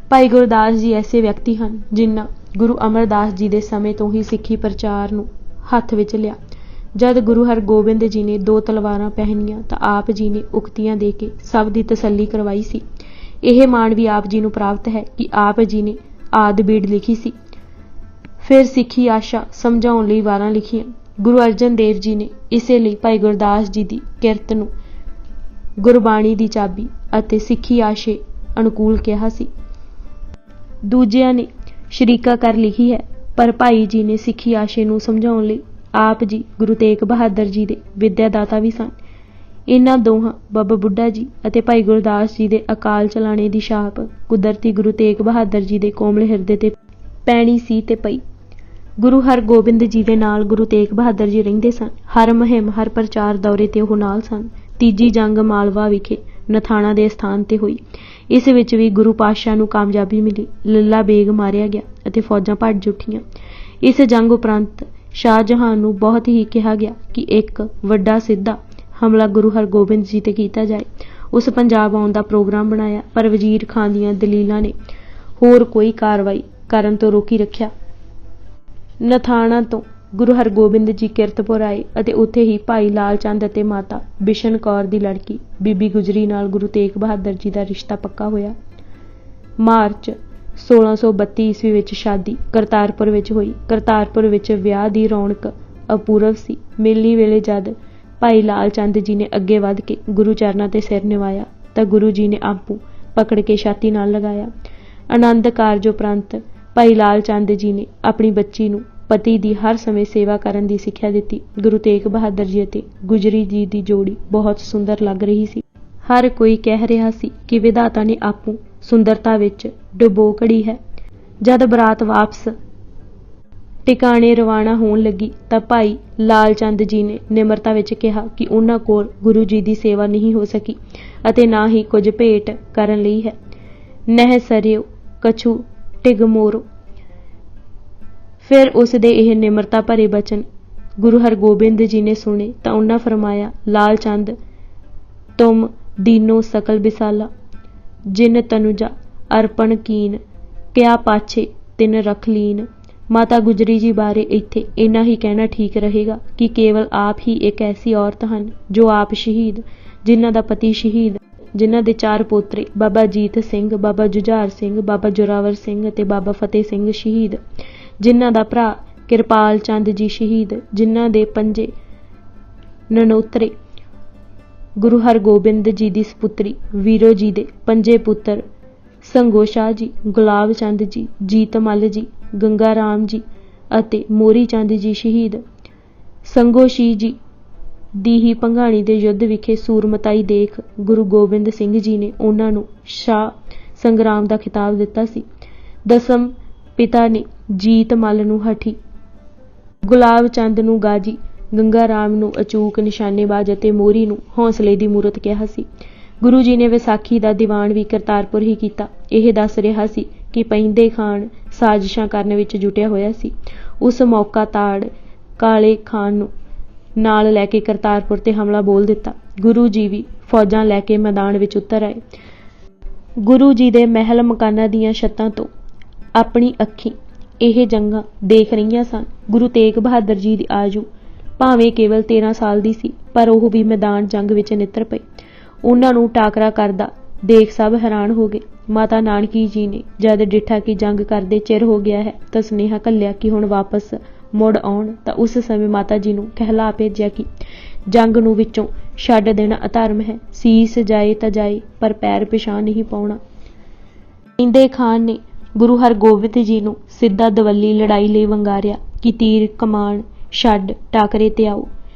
ਭਾਈ ਗੁਰਦਾਸ ਜੀ ਐਸੇ ਵਿਅਕਤੀ ਹਨ ਜਿਨ੍ਹਾਂ ਗੁਰੂ ਅਮਰਦਾਸ ਜੀ ਦੇ ਸਮੇਂ ਤੋਂ ਹੀ ਸਿੱਖੀ ਪ੍ਰਚਾਰ ਨੂੰ ਹੱਥ ਵਿੱਚ ਲਿਆ। ਜਦ ਗੁਰੂ ਹਰਗੋਬਿੰਦ ਜੀ ਨੇ 2 ਤਲਵਾਰਾਂ ਪਹਿਨੀਆਂ ਤਾਂ ਆਪ ਜੀ ਨੇ ਉਕਤੀਆਂ ਦੇ ਕੇ ਸਭ ਦੀ ਤਸੱਲੀ ਕਰਵਾਈ ਸੀ। ਇਹ ਮਾਣ ਵੀ ਆਪ ਜੀ ਨੂੰ ਪ੍ਰਾਪਤ ਹੈ ਕਿ ਆਪ ਜੀ ਨੇ ਆਦ ਬੀੜ ਲਿਖੀ ਸੀ। ਫਿਰ ਸਿੱਖੀ ਆਸ਼ਾ ਸਮਝਾਉਣ ਲਈ ਵਾਰਾਂ ਲਿਖੀਆਂ। ਗੁਰੂ ਅਰਜਨ ਦੇਵ ਜੀ ਨੇ ਇਸੇ ਲਈ ਭਾਈ ਗੁਰਦਾਸ ਜੀ ਦੀ ਕਿਰਤ ਨੂੰ ਗੁਰਬਾਣੀ ਦੀ ਚਾਬੀ ਅਤੇ ਸਿੱਖੀ ਆਸ਼ੇ ਅਨੁਕੂਲ ਕਿਹਾ ਸੀ। ਦੂਜਿਆਂ ਨੇ ਸ਼ਰੀਕਾ ਕਰ ਲਿਖੀ ਹੈ, ਪਰ ਭਾਈ ਜੀ ਨੇ ਸਿੱਖੀ ਆਸ਼ੇ ਨੂੰ ਸਮਝਾਉਣ ਲਈ ਆਪ ਜੀ ਗੁਰੂ ਤੇਗ ਬਹਾਦਰ ਜੀ ਦੇ ਵਿੱਦਿਆ ਦਾਤਾ ਵੀ ਸਨ। ਇਹਨਾਂ ਦੋਹਾਂ ਬਾਬਾ ਬੁੱਢਾ ਜੀ ਅਤੇ ਭਾਈ ਗੁਰਦਾਸ ਜੀ ਦੇ ਅਕਾਲ ਚਲਾਣੇ ਦੀ ਛਾਪ ਕੁਦਰਤੀ ਗੁਰੂ ਤੇਗ ਬਹਾਦਰ ਜੀ ਦੇ ਕੋਮਲ ਹਿਰਦੇ ਤੇ ਪੈਣੀ ਸੀ ਤੇ ਪਈ। ਗੁਰੂ ਹਰਗੋਬਿੰਦ ਜੀ ਦੇ ਨਾਲ ਗੁਰੂ ਤੇਗ ਬਹਾਦਰ ਜੀ ਰਹਿੰਦੇ ਸਨ। ਹਰ ਮੁਹਿੰਮ, ਹਰ ਪ੍ਰਚਾਰ ਦੌਰੇ ਤੇ ਉਹ ਨਾਲ ਸਨ। ਤੀਜੀ ਜੰਗ ਮਾਲਵਾ ਵਿਖੇ ਨਥਾਣਾ ਦੇ ਸਥਾਨ ਤੇ ਹੋਈ। ਇਸ ਵਿੱਚ ਵੀ ਗੁਰੂ ਪਾਤਸ਼ਾਹ ਨੂੰ ਕਾਮਯਾਬੀ ਮਿਲੀ। ਲੱਲਾ ਬੇਗ ਮਾਰਿਆ ਗਿਆ ਅਤੇ ਫੌਜਾਂ ਭੱਜ ਉੱਠੀਆਂ। ਇਸ ਜੰਗ ਉਪਰੰਤ ਸ਼ਾਹਜਹਾਨ ਨੂੰ ਬਹੁਤ ਹੀ ਕਿਹਾ ਗਿਆ ਕਿ ਇੱਕ ਵੱਡਾ ਸਿੱਧਾ ਹਮਲਾ ਗੁਰੂ ਹਰਗੋਬਿੰਦ ਜੀ ਤੇ ਕੀਤਾ ਜਾਏ। ਉਸ ਪੰਜਾਬ ਆਉਣ ਦਾ ਪ੍ਰੋਗਰਾਮ ਬਣਾਇਆ, ਪਰ ਵਜ਼ੀਰ ਖਾਨ ਦੀਆਂ ਦਲੀਲਾਂ ਨੇ ਹੋਰ ਕੋਈ ਕਾਰਵਾਈ ਕਰਨ ਤੋਂ ਰੋਕੀ ਰੱਖਿਆ। ਨਥਾਣਾ ਤੋਂ ਗੁਰੂ ਹਰਗੋਬਿੰਦ ਜੀ ਕੀਰਤਪੁਰ ਆਏ ਅਤੇ ਉੱਥੇ ਹੀ ਭਾਈ ਲਾਲ ਚੰਦ ਅਤੇ ਮਾਤਾ ਬਿਸ਼ਨ ਕੌਰ ਦੀ ਲੜਕੀ ਬੀਬੀ ਗੁਜਰੀ ਨਾਲ ਗੁਰੂ ਤੇਗ ਬਹਾਦਰ ਜੀ ਦਾ ਰਿਸ਼ਤਾ ਪੱਕਾ ਹੋਇਆ। ਮਾਰਚ 1632 ਈਸਵੀ ਵਿੱਚ ਸ਼ਾਦੀ ਕਰਤਾਰਪੁਰ ਵਿੱਚ ਹੋਈ। ਕਰਤਾਰਪੁਰ ਵਿੱਚ ਵਿਆਹ ਦੀ ਰੌਣਕ ਅਪੂਰਵ ਸੀ। ਮੇਲੀ ਵੇਲੇ ਜਦ ਭਾਈ ਲਾਲ ਚੰਦ ਜੀ ਨੇ ਅੱਗੇ ਵੱਧ ਕੇ ਗੁਰੂ ਚਰਨਾਂ ਤੇ ਸਿਰ ਨਿਵਾਇਆ ਤਾਂ ਗੁਰੂ ਜੀ ਨੇ ਆਪੂ ਪਕੜ ਕੇ ਛਾਤੀ ਨਾਲ ਲਗਾਇਆ। ਆਨੰਦ ਕਾਰਜ ਉਪਰੰਤ ਭਾਈ ਲਾਲ ਚੰਦ ਜੀ ਨੇ ਆਪਣੀ ਬੱਚੀ ਨੂੰ ਪਤੀ ਦੀ ਹਰ ਸਮੇਂ ਸੇਵਾ ਕਰਨ ਦੀ ਸਿੱਖਿਆ ਦਿੱਤੀ। ਗੁਰੂ ਤੇਗ ਬਹਾਦਰ ਜੀ ਅਤੇ ਗੁਜਰੀ ਜੀ ਦੀ ਜੋੜੀ ਬਹੁਤ ਸੁੰਦਰ ਲੱਗ ਰਹੀ ਸੀ। ਹਰ ਕੋਈ ਕਹਿ ਰਿਹਾ ਸੀ ਕਿ ਵਿਧਾਤਾ ਨੇ ਆਪੂ ਸੁੰਦਰਤਾ ਵਿੱਚ ਡੁਬੋ ਘੜੀ ਹੈ। ਜਦ ਬਰਾਤ ਵਾਪਸ ਟਿਕਾਣੇ ਰਵਾਨਾ ਹੋਣ ਲੱਗੀ ਤਾਂ ਭਾਈ ਲਾਲ ਚੰਦ ਜੀ ਨੇ ਨਿਮਰਤਾ ਵਿੱਚ ਕਿਹਾ ਕਿ ਉਹਨਾਂ ਕੋਲ ਗੁਰੂ ਜੀ ਦੀ ਸੇਵਾ ਨਹੀਂ ਹੋ ਸਕੀ ਅਤੇ ਨਾ ਹੀ ਕੁਝ ਭੇਟ ਕਰਨ ਲਈ ਹੈ। ਨਹਿ ਸਰਿਓ ਕਛੂ ਟਿਗਮੋਰੋ। ਫਿਰ ਉਸ ਦੇ ਇਹ ਨਿਮਰਤਾ ਭਰੇ ਬਚਨ ਗੁਰੂ ਹਰਗੋਬਿੰਦ ਜੀ ਨੇ ਸੁਣੇ ਤਾਂ ਉਹਨਾਂ ਫਰਮਾਇਆ, ਲਾਲ ਚੰਦ ਤੁਮ ਦੀਨੋ ਸਕਲ ਬਿਸਾਲਾ, ਜਿਨ ਤਨੁਜਾ ਅਰਪਣ ਕੀਨ, ਕਿਆ ਪਾਛੇ ਤਿਨ ਰਖ ਲੀਨ। ਮਾਤਾ ਗੁਜਰੀ ਜੀ ਬਾਰੇ ਇੱਥੇ ਇੰਨਾ ਹੀ ਕਹਿਣਾ ਠੀਕ ਰਹੇਗਾ ਕਿ ਕੇਵਲ ਆਪ ਹੀ ਇੱਕ ਐਸੀ ਔਰਤ ਹਨ ਜੋ ਆਪ ਸ਼ਹੀਦ, ਜਿਨ੍ਹਾਂ ਦਾ ਪਤੀ ਸ਼ਹੀਦ, ਜਿਨ੍ਹਾਂ ਦੇ 4 ਪੋਤਰੇ ਬਾਬਾ ਜੀਤ ਸਿੰਘ, ਬਾਬਾ ਜੁਝਾਰ ਸਿੰਘ, ਬਾਬਾ ਜੋਰਾਵਰ ਸਿੰਘ ਅਤੇ ਬਾਬਾ ਫਤਿਹ ਸਿੰਘ ਸ਼ਹੀਦ, ਜਿਨ੍ਹਾਂ ਦਾ ਭਰਾ ਕਿਰਪਾਲ ਚੰਦ ਜੀ ਸ਼ਹੀਦ, ਜਿਨ੍ਹਾਂ ਦੇ 5 ਨਨੋਤਰੇ ਗੁਰੂ ਹਰਗੋਬਿੰਦ ਜੀ ਦੀ ਸਪੁੱਤਰੀ ਵੀਰੋ ਜੀ ਦੇ 5 ਪੁੱਤਰ ਸੰਗੋ ਸ਼ਾਹ ਜੀ, ਗੁਲਾਬ ਚੰਦ ਜੀ, ਜੀਤ ਮੱਲ ਜੀ, ਗੰਗਾ ਰਾਮ ਜੀ ਅਤੇ ਮੋਰੀ ਚੰਦ ਜੀ ਸ਼ਹੀਦ। ਸੰਗੋ ਸ਼ੀ ਜੀ ਦੀ ਹੀ ਭੰਗਾਣੀ ਦੇ ਯੁੱਧ ਵਿਖੇ ਸੂਰਮਤਾਈ ਦੇਖ ਗੁਰੂ ਗੋਬਿੰਦ ਸਿੰਘ ਜੀ ਨੇ ਉਹਨਾਂ ਨੂੰ ਸ਼ਾਹ ਸੰਗਰਾਮ ਦਾ ਖਿਤਾਬ ਦਿੱਤਾ ਸੀ। ਦਸਮ ਪਿਤਾ ਨੇ ਜੀਤ ਮੱਲ ਨੂੰ ਹਠੀ, ਗੁਲਾਬ ਚੰਦ ਨੂੰ ਗਾਜੀ, ਗੰਗਾ ਰਾਮ ਨੂੰ ਅਚੂਕ ਨਿਸ਼ਾਨੇਬਾਜ਼ ਅਤੇ ਮੋਰੀ ਨੂੰ ਹੌਸਲੇ ਦੀ ਮੂਰਤ ਕਿਹਾ ਸੀ। ਗੁਰੂ ਜੀ ਨੇ ਵਿਸਾਖੀ ਦਾ ਦੀਵਾਨ ਵੀ ਕਰਤਾਰਪੁਰ ਹੀ ਕੀਤਾ। ਇਹ ਦੱਸ ਰਿਹਾ ਸੀ ਕਿ ਪੈਂਦੇ ਖਾਨ ਸਾਜ਼ਿਸ਼ਾਂ ਕਰਨ ਵਿੱਚ ਜੁਟਿਆ ਹੋਇਆ ਸੀ। ਉਸ ਮੌਕਾ ਤਾੜ ਕਾਲੇ ਖਾਨ ਨੂੰ ਨਾਲ ਲੈ ਕੇ ਕਰਤਾਰਪੁਰ ਤੇ ਹਮਲਾ ਬੋਲ ਦਿੱਤਾ। ਗੁਰੂ ਜੀ ਵੀ ਫੌਜਾਂ ਲੈ ਕੇ ਮੈਦਾਨ ਵਿੱਚ ਉਤਰ ਆਏ। ਗੁਰੂ ਜੀ ਦੇ ਮਹਿਲ ਮਕਾਨਾਂ ਦੀਆਂ ਛੱਤਾਂ ਤੋਂ ਆਪਣੀ ਅੱਖੀਂ ਇਹ ਜੰਗਾਂ ਦੇਖ ਰਹੀਆਂ ਸਨ। ਗੁਰੂ ਤੇਗ ਬਹਾਦਰ ਜੀ ਦੀ ਆਯੂ ਭਾਵੇਂ ਕੇਵਲ 13 ਸਾਲ ਦੀ ਸੀ, ਪਰ ਉਹ ਵੀ ਮੈਦਾਨ ਜੰਗ ਵਿੱਚ ਨਿੱਤਰ ਪਏ। ਉਹਨਾਂ ਨੂੰ ਟਾਕਰਾ ਕਰਦਾ ਦੇਖ ਸਭ ਹੈਰਾਨ ਹੋ ਗਏ। ਮਾਤਾ ਨਾਨਕੀ ਜੀ ਨੇ ਜਦ ਡਿੱਠਾ ਕਿ ਜੰਗ ਕਰਦੇ ਚਿਰ ਹੋ ਗਿਆ ਹੈ ਤਾਂ ਸੁਨੇਹਾ ਘੱਲਿਆ ਕਿ ਹੁਣ ਵਾਪਸ ਮੁੜ ਆਉਣ, ਤਾਂ ਉਸ ਸਮੇਂ ਮਾਤਾ ਜੀ ਨੂੰ ਕਹਿਲਾ ਭੇਜਿਆ ਕਿ ਜੰਗ ਨੂੰ ਵਿੱਚੋਂ ਛੱਡ ਦੇਣਾ ਅਧਰਮ ਹੈ। ਸੀਸ ਜਾਏ ਤਾਂ ਜਾਏ, ਪਰ ਪੈਰ ਪਿਛਾਂਹ ਨਹੀਂ ਪਾਉਣਾ। ਪੈਂਦੇ ਖਾਨ ਨੇ ਗੁਰੂ ਹਰਗੋਬਿੰਦ ਜੀ ਨੂੰ ਸਿੱਧਾ ਦਵੱਲੀ ਲੜਾਈ ਲਈ ਵੰਗਾਰਿਆ ਕਿ ਤੀਰ ਕਮਾਨ ਛੱਡ ਟਾਕਰੇ ਤੇ ਆਓ।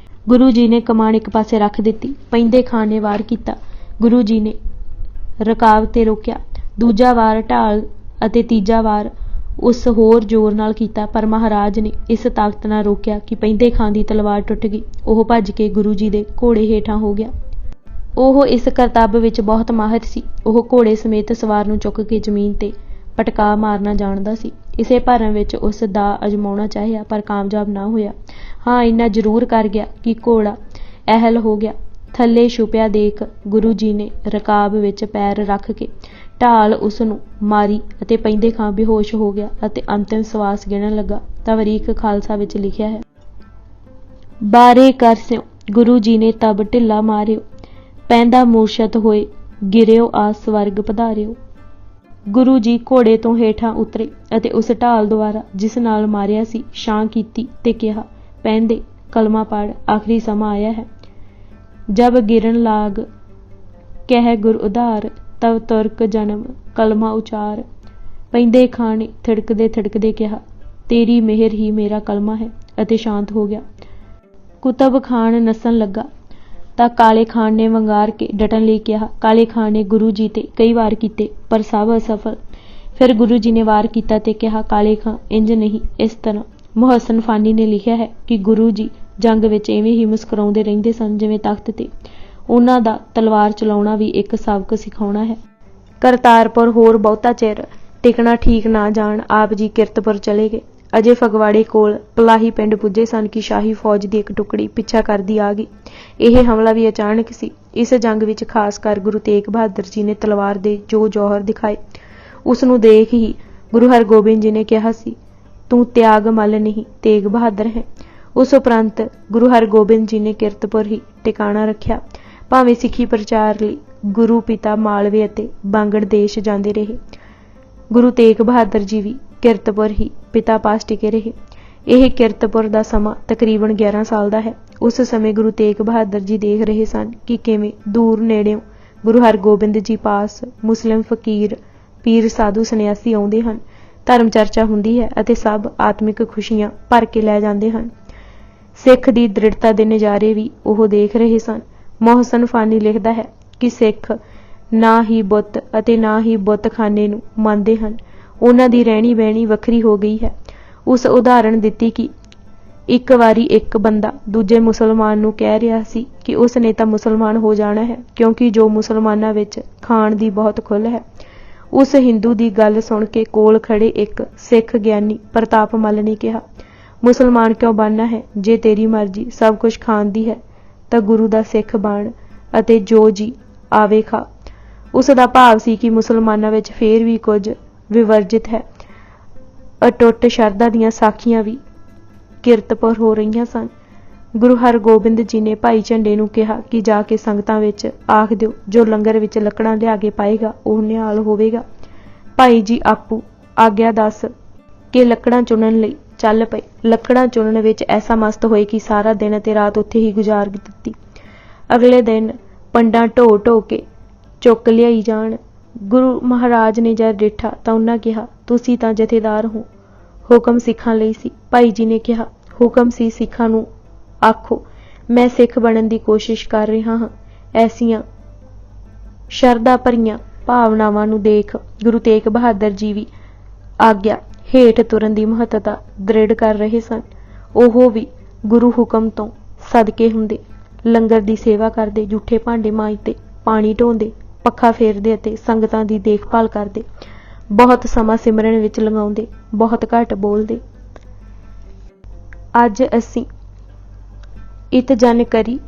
ਗੁਰੂ ਜੀ ਨੇ ਕਮਾਨ ਇੱਕ ਪਾਸੇ ਰੱਖ ਦਿੱਤੀ। ਪੈਂਦੇ ਖਾਨ ਨੇ ਵਾਰ ਕੀਤਾ। ਗੁਰੂ ਜੀ ਨੇ ਰਕਾਬ ਤੇ ਰੋਕਿਆ। ਦੂਜਾ ਵਾਰ ਢਾਲ ਅਤੇ ਤੀਜਾ ਵਾਰ ਉਸ ਹੋਰ ਜ਼ੋਰ ਨਾਲ ਕੀਤਾ, ਪਰ ਮਹਾਰਾਜ ਨੇ ਇਸ ਤਾਕਤ ਨਾਲ ਰੋਕਿਆ ਕਿ ਪੈਂਦੇ ਖਾਨ ਦੀ ਤਲਵਾਰ ਟੁੱਟ ਗਈ। ਉਹ ਭੱਜ ਕੇ ਗੁਰੂ ਜੀ ਦੇ ਘੋੜੇ ਹੇਠਾਂ ਹੋ ਗਿਆ। ਉਹ ਇਸ ਕਰਤੱਵ ਵਿੱਚ ਬਹੁਤ ਮਾਹਿਰ ਸੀ। ਉਹ ਘੋੜੇ ਸਮੇਤ ਸਵਾਰ ਨੂੰ ਚੁੱਕ ਕੇ ਜ਼ਮੀਨ ਤੇ ਪਟਕਾ ਮਾਰਨਾ ਜਾਣਦਾ ਸੀ। ਇਸੇ ਭਰਮ ਵਿੱਚ ਉਸ ਦਾ ਅਜਮਾਉਣਾ ਚਾਹਿਆ, ਪਰ ਕਾਮਯਾਬ ਨਾ ਹੋਇਆ। ਹਾਂ, ਇੰਨਾ ਜ਼ਰੂਰ ਕਰ ਗਿਆ ਕਿ ਘੋੜਾ ਅਹਿਲ ਹੋ ਗਿਆ। ਥੱਲੇ ਛੁਪਿਆ ਦੇਖ ਗੁਰੂ ਜੀ ਨੇ ਰਕਾਬ ਵਿੱਚ ਪੈਰ ਰੱਖ ਕੇ ਢਾਲ ਉਸ ਨੂੰ ਮਾਰੀ ਅਤੇ ਪੈਂਦੇ ਖਾਂ ਬੇਹੋਸ਼ ਹੋ ਗਿਆ ਅਤੇ ਅੰਤਿਮ ਸਵਾਸ ਗਿਣਨ ਲੱਗਾ। ਤਵਰੀਖ ਖਾਲਸਾ ਵਿੱਚ ਲਿਖਿਆ ਹੈ, ਬਾਰੇ ਕਰ ਸਿਓ ਗੁਰੂ ਜੀ ਨੇ ਤਬ ਢਿੱਲਾ ਮਾਰਿਓ, ਪੈਂਦਾ ਮੂਰਛਤ ਹੋਏ ਗਿਰਿਓ ਆ ਸਵਰਗ ਪਧਾਰਿਓ। ਗੁਰੂ ਜੀ ਘੋੜੇ ਤੋਂ ਹੇਠਾਂ ਉਤਰੇ ਅਤੇ ਉਸ ਢਾਲ ਦੁਆਰਾ ਜਿਸ ਨਾਲ ਮਾਰਿਆ ਸੀ ਛਾਂ ਕੀਤੀ ਤੇ ਕਿਹਾ, ਪੈਂਦੇ ਕਲਮਾ ਪੜ੍ਹ, ਆਖਰੀ ਸਮਾਂ ਆਇਆ ਹੈ। ਜਬ ਗਿਰਨ ਲਾਗ ਕਹਿ ਗੁਰ ਉਧਾਰ, ਤਵ ਤੁਰਕ ਜਨਮ ਕਲਮਾ ਉਚਾਰ। ਪੈਂਦੇ ਖਾਂ ਨੇ ਥਿੜਕਦੇ ਥਿੜਕਦੇ ਕਿਹਾ, ਤੇਰੀ ਮਿਹਰ ਹੀ ਮੇਰਾ ਕਲਮਾ ਹੈ, ਅਤੇ ਸ਼ਾਂਤ ਹੋ ਗਿਆ। ਕੁਤਬ ਖਾਨ ਨੱਸਣ ਲੱਗਾ ਤਾਂ ਕਾਲੇ ਖਾਨ ਨੇ ਵੰਗਾਰ ਕੇ ਡਟਣ ਲਈ ਕਿਹਾ। ਕਾਲੇ ਖਾਨ ਨੇ ਗੁਰੂ ਜੀ ਤੇ ਕਈ ਵਾਰ ਕੀਤੇ, ਪਰ ਸਭ ਅਸਫਲ। ਫਿਰ ਗੁਰੂ ਜੀ ਨੇ ਵਾਰ ਕੀਤਾ ਤੇ ਕਿਹਾ, ਕਾਲੇ ਖਾਂ, ਇੰਜ ਨਹੀਂ, ਇਸ ਤਰ੍ਹਾਂ। ਮੁਹੱਸਨ ਫਾਨੀ ਨੇ ਲਿਖਿਆ ਹੈ ਕਿ ਗੁਰੂ ਜੀ ਜੰਗ ਵਿੱਚ ਇਵੇਂ ਹੀ ਮੁਸਕਰਾਉਂਦੇ ਰਹਿੰਦੇ ਸਨ ਜਿਵੇਂ ਤਖਤ ਤੇ। ਉਹਨਾਂ ਦਾ ਤਲਵਾਰ ਚਲਾਉਣਾ ਵੀ ਇੱਕ ਸਬਕ ਸਿਖਾਉਣਾ ਹੈ। ਕਰਤਾਰਪੁਰ ਹੋਰ ਬਹੁਤਾ ਚਿਰ ਟਿਕਣਾ ਠੀਕ ਨਾ ਜਾਣ ਆਪ ਜੀ ਕਿਰਤਪੁਰ ਚਲੇ ਗਏ। ਅਜੇ ਫਗਵਾੜੇ ਕੋਲ ਪਲਾਹੀ ਪਿੰਡ ਪੁੱਜੇ ਸਨ ਕਿ ਸ਼ਾਹੀ ਫੌਜ ਦੀ ਇੱਕ ਟੁਕੜੀ ਪਿੱਛਾ ਕਰਦੀ ਆ ਗਈ। ਇਹ ਹਮਲਾ ਵੀ ਅਚਾਨਕ ਸੀ। ਇਸ ਜੰਗ ਵਿੱਚ ਖਾਸ ਕਰ ਗੁਰੂ ਤੇਗ ਬਹਾਦਰ ਜੀ ਨੇ ਤਲਵਾਰ ਦੇ ਜੋ ਜੌਹਰ ਦਿਖਾਏ, ਉਸ ਨੂੰ ਦੇਖ ਹੀ ਗੁਰੂ ਹਰਗੋਬਿੰਦ ਜੀ ਨੇ ਕਿਹਾ ਸੀ, ਤੂੰ ਤਿਆਗ ਮੱਲ ਨਹੀਂ, ਤੇਗ ਬਹਾਦਰ ਹੈ। ਉਸ ਉਪਰੰਤ ਗੁਰੂ ਹਰਗੋਬਿੰਦ ਜੀ ਨੇ ਕਿਰਤਪੁਰ ਹੀ ਟਿਕਾਣਾ ਰੱਖਿਆ। ਭਾਵੇਂ ਸਿੱਖੀ ਪ੍ਰਚਾਰ ਲਈ ਗੁਰੂ ਪਿਤਾ ਮਾਲਵੇ ਅਤੇ ਬਾਂਗੜ ਦੇਸ਼ ਜਾਂਦੇ ਰਹੇ, ਗੁਰੂ ਤੇਗ ਬਹਾਦਰ ਜੀ ਵੀ ਕਿਰਤਪੁਰ ਹੀ ਪਿਤਾ ਪਾਸ ਟਿਕੇ ਰਹੇ। ਇਹ ਕਿਰਤਪੁਰ ਦਾ ਸਮਾਂ ਤਕਰੀਬਨ 11 ਸਾਲ ਦਾ ਹੈ। ਉਸ ਸਮੇਂ ਗੁਰੂ ਤੇਗ ਬਹਾਦਰ ਜੀ ਦੇਖ ਰਹੇ ਸਨ ਕਿ ਕਿਵੇਂ ਦੂਰ ਨੇੜਿਓਂ ਗੁਰੂ ਹਰਗੋਬਿੰਦ ਜੀ ਪਾਸ ਮੁਸਲਿਮ ਫਕੀਰ, ਪੀਰ, ਸਾਧੂ, ਸੰਨਿਆਸੀ ਆਉਂਦੇ ਹਨ। ਧਰਮ ਚਰਚਾ ਹੁੰਦੀ ਹੈ ਅਤੇ ਸਭ ਆਤਮਿਕ ਖੁਸ਼ੀਆਂ ਭਰ ਕੇ ਲੈ ਜਾਂਦੇ ਹਨ। ਸਿੱਖ ਦੀ ਦ੍ਰਿੜਤਾ ਦੇ ਨਜ਼ਾਰੇ ਵੀ ਉਹ ਦੇਖ ਰਹੇ ਸਨ। ਮੁਹੱਸਨ ਫਾਨੀ ਲਿਖਦਾ ਹੈ ਕਿ ਸਿੱਖ ਨਾ ਹੀ ਬੁੱਤ ਅਤੇ ਨਾ ਹੀ ਬੁੱਤਖਾਨੇ ਨੂੰ ਮੰਨਦੇ ਹਨ। ਉਹਨਾਂ ਦੀ ਰਹਿਣੀ ਬਹਿਣੀ ਵੱਖਰੀ ਹੋ ਗਈ ਹੈ। ਉਸ ਉਦਾਹਰਣ ਦਿੱਤੀ ਕਿ ਇੱਕ ਵਾਰੀ ਇੱਕ ਬੰਦਾ ਦੂਜੇ ਮੁਸਲਮਾਨ ਨੂੰ ਕਹਿ ਰਿਹਾ ਸੀ ਕਿ ਉਸ ਨੇ ਤਾਂ ਮੁਸਲਮਾਨ ਹੋ ਜਾਣਾ ਹੈ, ਕਿਉਂਕਿ ਜੋ ਮੁਸਲਮਾਨਾਂ ਵਿੱਚ ਖਾਣ ਦੀ ਬਹੁਤ ਖੁੱਲ੍ਹ ਹੈ। ਉਸ ਹਿੰਦੂ ਦੀ ਗੱਲ ਸੁਣ ਕੇ ਕੋਲ ਖੜੇ ਇੱਕ ਸਿੱਖ ਗਿਆਨੀ ਪ੍ਰਤਾਪ ਮੱਲ ਨੇ ਕਿਹਾ, ਮੁਸਲਮਾਨ ਕਿਉਂ ਬਣਨਾ ਹੈ? ਜੇ ਤੇਰੀ ਮਰਜ਼ੀ ਸਭ ਕੁਝ ਖਾਣ ਦੀ ਹੈ ਤਾਂ ਗੁਰੂ ਦਾ ਸਿੱਖ ਬਣ ਅਤੇ ਜੋ ਜੀ ਆਵੇ ਖਾ। ਉਸ ਦਾ ਭਾਵ ਸੀ ਕਿ ਮੁਸਲਮਾਨਾਂ ਵਿੱਚ ਫੇਰ ਵੀ ਕੁਝ ਵਿਵਰਜਿਤ ਹੈ। ਅਟੁੱਟ ਸ਼ਰਧਾ ਦੀਆਂ ਸਾਖੀਆਂ ਵੀ ਕਿਰਤਪੁਰ ਹੋ ਰਹੀਆਂ ਸਨ। ਗੁਰੂ ਹਰਗੋਬਿੰਦ ਜੀ ਨੇ ਭਾਈ ਝੰਡੇ ਨੂੰ ਕਿਹਾ ਕਿ ਜਾ ਕੇ ਸੰਗਤਾਂ ਵਿੱਚ ਆਖ ਦਿਓ, ਜੋ ਲੰਗਰ ਵਿੱਚ ਲੱਕੜਾਂ ਲਿਆ ਕੇ ਪਾਏਗਾ ਉਹ ਨਿਹਾਲ ਹੋਵੇਗਾ। ਭਾਈ ਜੀ ਆਪੂ ਆਗਿਆ ਦੱਸ ਕੇ ਲੱਕੜਾਂ ਚੁਣਨ ਲਈ ਚੱਲ ਪਏ। ਲੱਕੜਾਂ ਚੁਣਨ ਵਿੱਚ ਐਸਾ ਮਸਤ ਹੋਏ ਕਿ ਸਾਰਾ ਦਿਨ ਅਤੇ ਰਾਤ ਉੱਥੇ ਹੀ ਗੁਜ਼ਾਰ ਦਿੱਤੀ। ਅਗਲੇ ਦਿਨ ਪੰਡਾਂ ਢੋ ਢੋ ਕੇ ਚੁੱਕ ਲਿਆਈ ਜਾਣ। ਗੁਰੂ ਮਹਾਰਾਜ ਨੇ ਜਦ ਡਿੱਠਾ ਤਾਂ ਉਹਨਾਂ ਕਿਹਾ, ਤੁਸੀਂ ਤਾਂ ਜਥੇਦਾਰ ਹੋ, ਹੁਕਮ ਸਿੱਖਾਂ ਲਈ ਸੀ। ਭਾਈ ਜੀ ਨੇ ਕਿਹਾ, ਹੁਕਮ ਸੀ ਸਿੱਖਾਂ ਨੂੰ ਆਖੋ, ਮੈਂ ਸਿੱਖ ਬਣਨ ਦੀ ਕੋਸ਼ਿਸ਼ ਕਰ ਰਿਹਾ ਹਾਂ। ਐਸੀਆਂ ਸ਼ਰਧਾ ਭਰੀਆਂ ਭਾਵਨਾਵਾਂ ਨੂੰ ਦੇਖ ਗੁਰੂ ਤੇਗ ਬਹਾਦਰ ਜੀ ਵੀ ਆਗਿਆ ਹੇਠ ਤੁਰਨ ਦੀ ਮਹੱਤਤਾ ਦ੍ਰਿੜ ਕਰ ਰਹੇ ਸਨ। ਉਹ ਵੀ ਗੁਰੂ ਹੁਕਮ ਤੋਂ ਸਦਕੇ ਹੁੰਦੇ, ਲੰਗਰ ਦੀ ਸੇਵਾ ਕਰਦੇ, ਜੂਠੇ ਭਾਂਡੇ ਮਾਂਜਦੇ, ਪਾਣੀ ਢੋਂਦੇ, ਪੱਖਾ ਫੇਰਦੇ ਅਤੇ ਸੰਗਤਾਂ ਦੀ ਦੇਖਭਾਲ ਕਰਦੇ। ਬਹੁਤ ਸਮਾਂ ਸਿਮਰਨ ਵਿੱਚ ਲਗਾਉਂਦੇ, ਬਹੁਤ ਘੱਟ ਬੋਲਦੇ। ਅੱਜ ਅਸੀਂ ਇਤ ਜਨ ਕਰੀ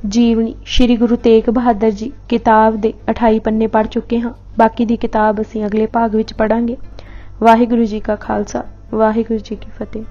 ਜੀਵਨੀ ਸ਼੍ਰੀ ਗੁਰੂ ਤੇਗ ਬਹਾਦਰ ਜੀ ਕਿਤਾਬ ਦੇ 28 ਪੰਨੇ ਪੜ੍ਹ ਚੁੱਕੇ ਹਾਂ। ਬਾਕੀ ਦੀ ਕਿਤਾਬ ਅਸੀਂ ਅਗਲੇ ਭਾਗ ਵਿੱਚ ਪੜ੍ਹਾਂਗੇ। ਵਾਹਿਗੁਰੂ ਜੀ ਕਾ ਖਾਲਸਾ, ਵਾਹਿਗੁਰੂ ਜੀ ਕੀ ਫਤਿਹ।